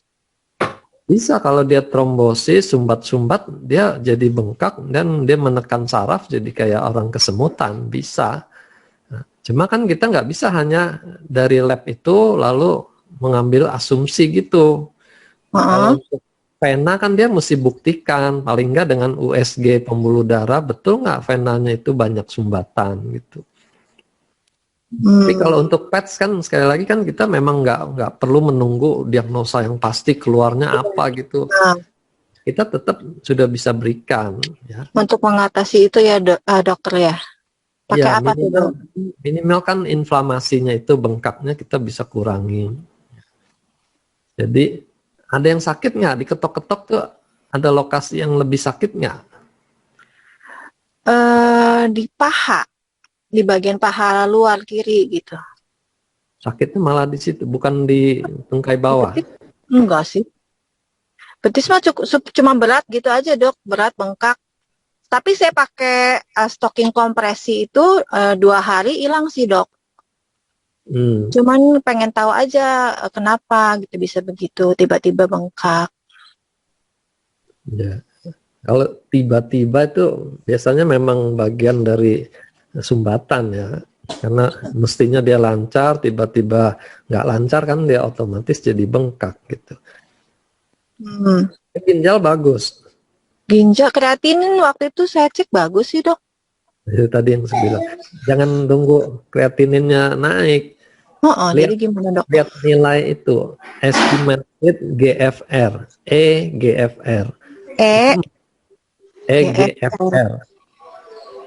Bisa, kalau dia trombosis, sumbat-sumbat, dia jadi bengkak dan dia menekan saraf jadi kayak orang kesemutan, bisa. Nah, cuma kan kita nggak bisa hanya dari lab itu lalu mengambil asumsi gitu. Kalau untuk vena kan dia mesti buktikan, paling nggak dengan USG pembuluh darah, betul nggak venanya itu banyak sumbatan gitu. Tapi kalau untuk PET kan sekali lagi kan kita memang nggak perlu menunggu diagnosa yang pasti keluarnya apa gitu. Kita tetap sudah bisa berikan. Ya. Untuk mengatasi itu ya dokter ya. Pakai ya, apa tuh? Minimal kan inflamasinya itu bengkaknya kita bisa kurangi. Jadi ada yang sakit nggak? Diketok-ketok tuh ada lokasi yang lebih sakit nggak? Di paha. Di bagian paha luar kiri gitu. Sakitnya malah di situ, bukan di tungkai bawah. Enggak sih. Betis mah cuma berat gitu aja dok, berat bengkak. Tapi saya pakai stocking kompresi itu 2 hari hilang sih dok. Cuman pengen tahu aja kenapa gitu bisa begitu tiba-tiba bengkak. Ya. Kalau tiba-tiba itu biasanya memang bagian dari sumbatan ya, karena mestinya dia lancar, tiba-tiba nggak lancar kan dia otomatis jadi bengkak gitu. Ginjal bagus. Ginjal kreatinin waktu itu saya cek bagus sih dok. Itu tadi yang saya bilang, jangan tunggu kreatininnya naik. Jadi gimana dok? Lihat nilai itu, estimated GFR, EGFR. EGFR.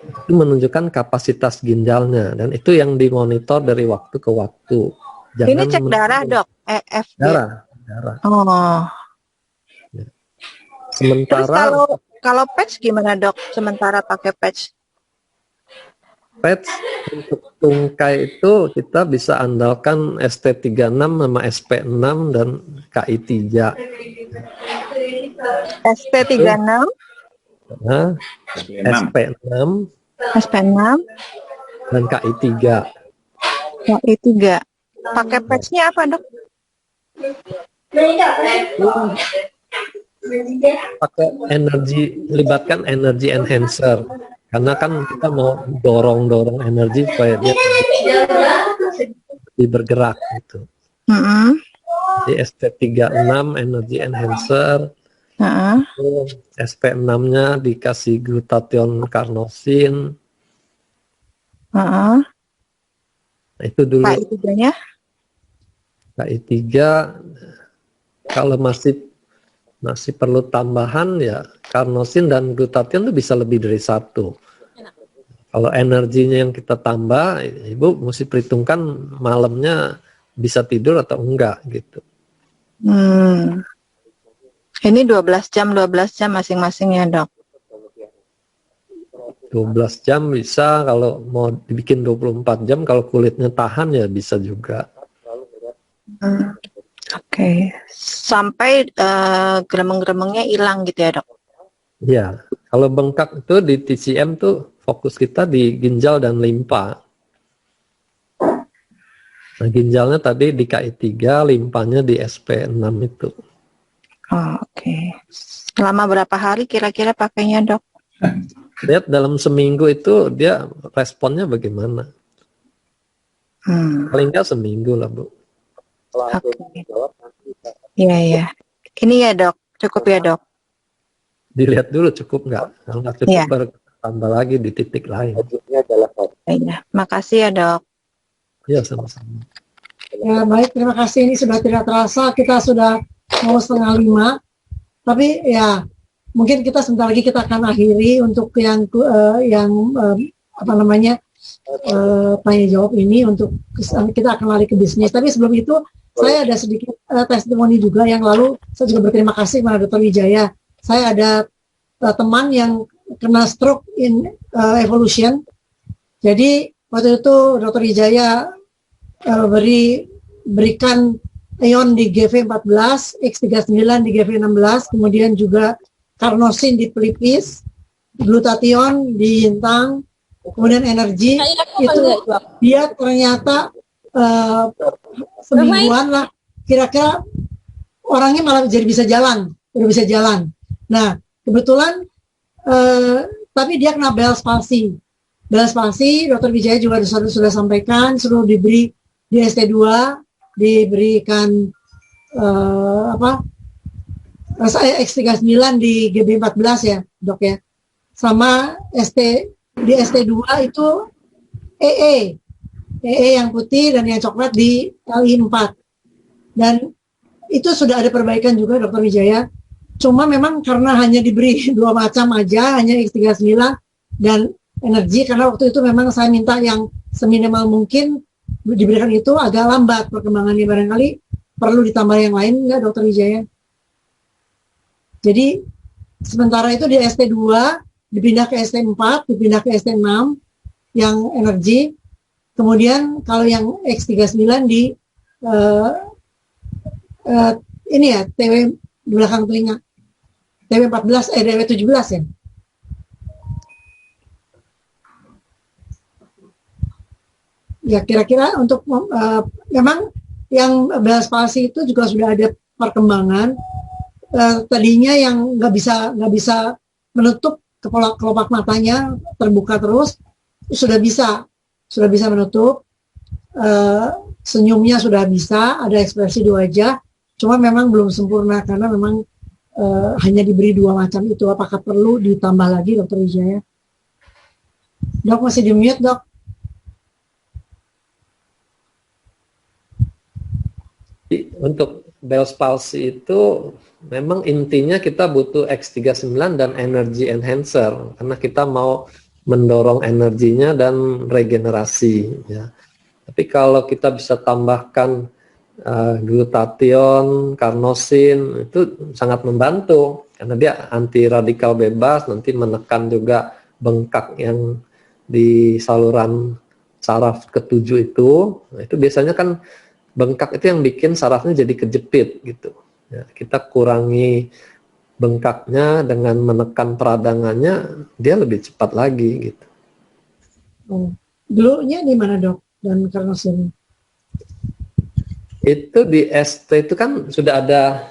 Itu menunjukkan kapasitas ginjalnya dan itu yang dimonitor dari waktu ke waktu. Jangan ini cek darah dok, EFG. Darah. Ya. Sementara terus kalau patch gimana dok? Sementara pakai patch? Patch untuk tungkai itu kita bisa andalkan ST36 sama SP6 dan KI3. ST36? Nah, SP6 dan KI3. KI3. Pakai patchnya apa dok? Pakai libatkan energy enhancer. Karena kan kita mau dorong energi supaya dia lebih bergerak gitu. Jadi ST36 energy enhancer. SP6-nya dikasih glutathione carnosin. Nah, itu dulu. KI3 kalau masih masih perlu tambahan ya, karnosin dan glutathione itu bisa lebih dari 1. Kalau energinya yang kita tambah, Ibu mesti perhitungkan malamnya bisa tidur atau enggak gitu. Ini 12 jam masing-masing ya, Dok? 12 jam bisa, kalau mau dibikin 24 jam, kalau kulitnya tahan ya bisa juga. Oke. Sampai gremeng-gremengnya hilang gitu ya, Dok? Ya, kalau bengkak itu di TCM tuh fokus kita di ginjal dan limpa. Nah, ginjalnya tadi di KI3, limpanya di SP6 itu. Oh, oke. Selama berapa hari kira-kira pakainya, Dok? Lihat dalam seminggu itu dia responnya bagaimana. Paling nggak seminggu lah, Bu. Oke. Iya. Ini ya, Dok. Cukup ya, Dok? Dilihat dulu cukup nggak. Kalau nggak cukup baru tambah lagi di titik lain. Iya. Makasih ya, Dok. Ya, sama-sama. Ya, baik. Terima kasih. Ini sudah tidak terasa. Kita sudah mau 4:30. Tapi ya, mungkin kita sebentar lagi kita akan akhiri untuk yang tanya jawab ini, untuk kita akan lari ke bisnis. Tapi sebelum itu saya ada sedikit testimoni juga yang lalu. Saya juga berterima kasih kepada Dr. Wijaya. Saya ada teman yang kena stroke in evolution. Jadi waktu itu Dr. Wijaya berikan ion di GV14, X39 di GV16, kemudian juga karnosin di pelipis, glutathione di intang, kemudian energi. Itu dia ternyata semingguan lah, kira-kira orangnya malah jadi bisa jalan, udah bisa jalan. Nah, kebetulan tapi dia kena Bell's palsy. Bell's palsy, Dr. Wijaya juga sudah sampaikan, suruh diberi di ST2, diberikan X39 di GB14 ya, Dok ya. Sama di ST2 itu EE yang putih dan yang coklat di LI4. Dan itu sudah ada perbaikan juga, Dr. Wijaya. Cuma memang karena hanya diberi 2 macam aja, hanya X39 dan energi, karena waktu itu memang saya minta yang seminimal mungkin diberikan, itu agak lambat perkembangannya, barangkali perlu ditambah yang lain enggak, Dr. Wijaya? Jadi sementara itu di ST2 dipindah ke ST4, dipindah ke ST6 yang energi, kemudian kalau yang X39 di ini ya, TW di belakang telinga, TW14, DW17 ya. Ya, kira-kira untuk memang yang Bell's palsy itu juga sudah ada perkembangan. Tadinya yang nggak bisa menutup kelopak matanya, terbuka terus, sudah bisa menutup. Senyumnya sudah bisa, ada ekspresi di wajah. Cuma memang belum sempurna karena memang hanya diberi 2 macam itu. Apakah perlu ditambah lagi, Dr. Wijaya? Dok, masih di mute, Dok? Untuk Bell's palsy itu memang intinya kita butuh X39 dan energy enhancer karena kita mau mendorong energinya dan regenerasi ya. Tapi kalau kita bisa tambahkan glutathione, karnosin, itu sangat membantu karena dia anti radikal bebas, nanti menekan juga bengkak yang di saluran saraf ke-7 itu. Nah, itu biasanya kan bengkak itu yang bikin sarafnya jadi kejepit gitu. Ya, kita kurangi bengkaknya dengan menekan peradangannya, dia lebih cepat lagi gitu. Dulunya di mana, Dok? Dan karnosin? Itu di ST itu kan sudah ada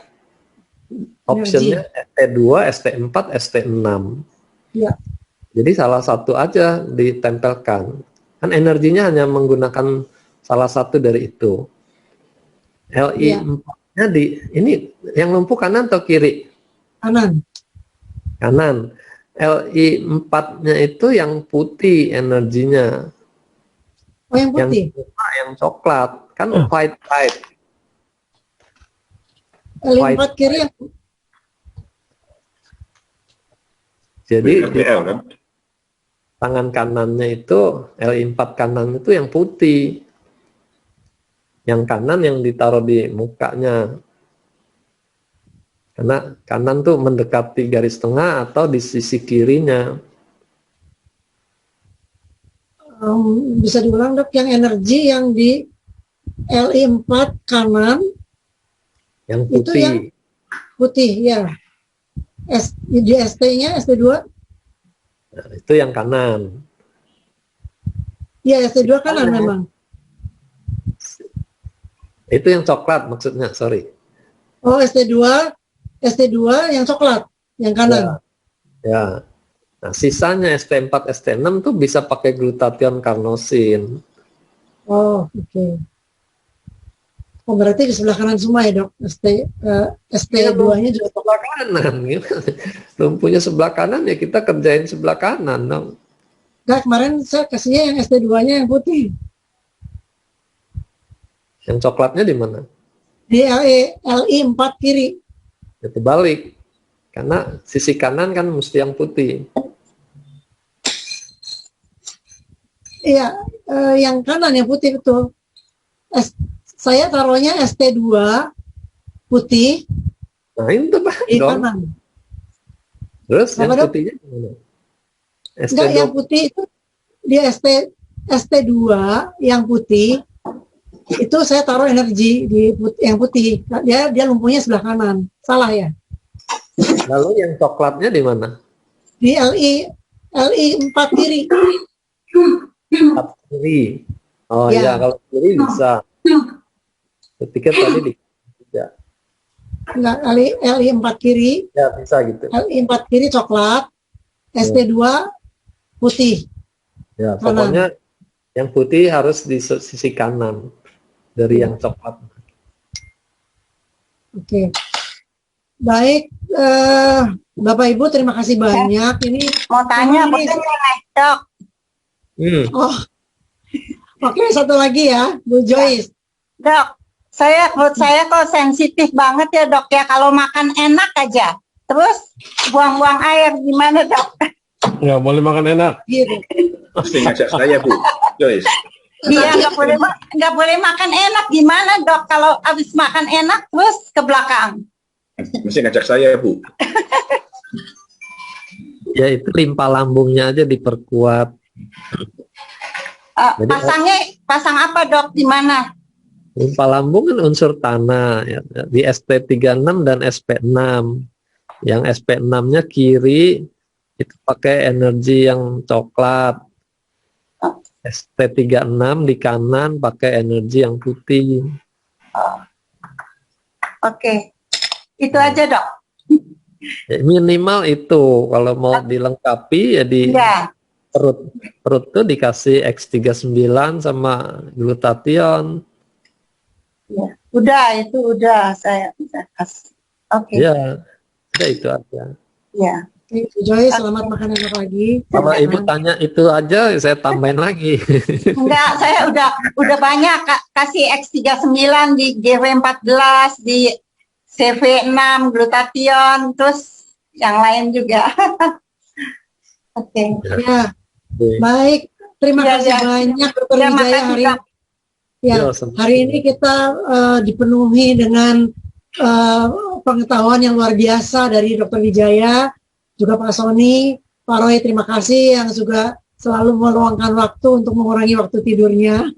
optionnya ST2, ST4, ST6. Ya. Jadi salah satu aja ditempelkan. Kan energinya hanya menggunakan salah satu dari itu. LI4-nya ini yang lumpuh kanan atau kiri? Kanan. Kanan. LI4-nya itu yang putih energinya. Oh, yang putih? Yang coklat. Kan white. LI4 kiri yang Jadi LDL kan? Tangan kanannya itu LI4 kanan itu yang putih. Yang kanan yang ditaruh di mukanya. Karena kanan tuh mendekati garis tengah atau di sisi kirinya. Bisa diulang dok, yang energi yang di LI4 kanan yang putih. Itu yang putih ya. Di ST-nya ST2? Nah, itu yang kanan. Iya, ST2 kanan memang. Itu yang coklat maksudnya, sorry. Oh, ST2 yang coklat, yang kanan. Ya. Nah, sisanya ST4, ST6 tuh bisa pakai glutathione carnosin. Oh, oke. Oh, berarti di sebelah kanan semua ya, Dok? ST2-nya juga sebelah kanan. Lumpuhnya sebelah kanan ya kita kerjain sebelah kanan dong. Enggak, kemarin saya kasihnya yang ST2-nya yang putih. Yang coklatnya di mana? Di LI4 kiri. Itu balik. Karena sisi kanan kan mesti yang putih. Iya, yang kanan yang putih betul. Saya taruhnya ST2 putih. Nah, itu Pak. Di kanan. Terus yang Dok? putihnya gimana? Enggak, yang putih itu di ST2 yang putih itu saya taruh energi di yang putih. Dia lumpuhnya sebelah kanan. Salah ya? Lalu yang coklatnya di mana? Di LI4 kiri. 4 kiri. Oh ya, kalau kiri bisa. Ketika tadi di ya. Enggak, LI4 kiri. Ya, bisa gitu. LI4 kiri coklat, ST2 putih. Ya, pokoknya yang putih harus di sisi kanan dari yang coklat. Oke. Baik, Bapak Ibu terima kasih banyak. Ini mau tanya boleh Dok? Oh. Oke, satu lagi ya, Bu Joyce. Dok, menurut saya kok sensitif banget ya Dok ya, kalau makan enak aja, terus buang-buang air gimana Dok? Nggak boleh makan enak. Gitu. Pasti ngajak saya Bu Joyce. Iya, nggak boleh makan enak gimana Dok? Kalau habis makan enak terus ke belakang. Mesti ngajak saya Bu. Ya itu limpa lambungnya aja diperkuat. Pasang apa Dok? Di mana? Limpa lambung kan unsur tanah ya, di ST36 dan SP6. Yang SP6-nya kiri itu pakai energi yang coklat. ST36 di kanan pakai energi yang putih. Oke. Itu aja Dok. Ya, minimal itu. Kalau mau dilengkapi ya di perut tuh dikasih X39 sama glutathione. Ya, udah saya bisa kasih. Oke. Ya, udah itu aja. Ya. Ibu Joy, selamat makan enak lagi. Kalau Ibu tanya itu aja, saya tambahin lagi. Enggak, saya udah banyak kasih X39 di GW14, di CV6 glutathione, terus yang lain juga. Oke. Ya. Baik, terima kasih banyak Dr. Wijaya hari ini. Ya, hari ini kita dipenuhi dengan pengetahuan yang luar biasa dari Dr. Wijaya, juga Pak Sony, Pak Roy, terima kasih yang juga selalu meluangkan waktu untuk mengurangi waktu tidurnya.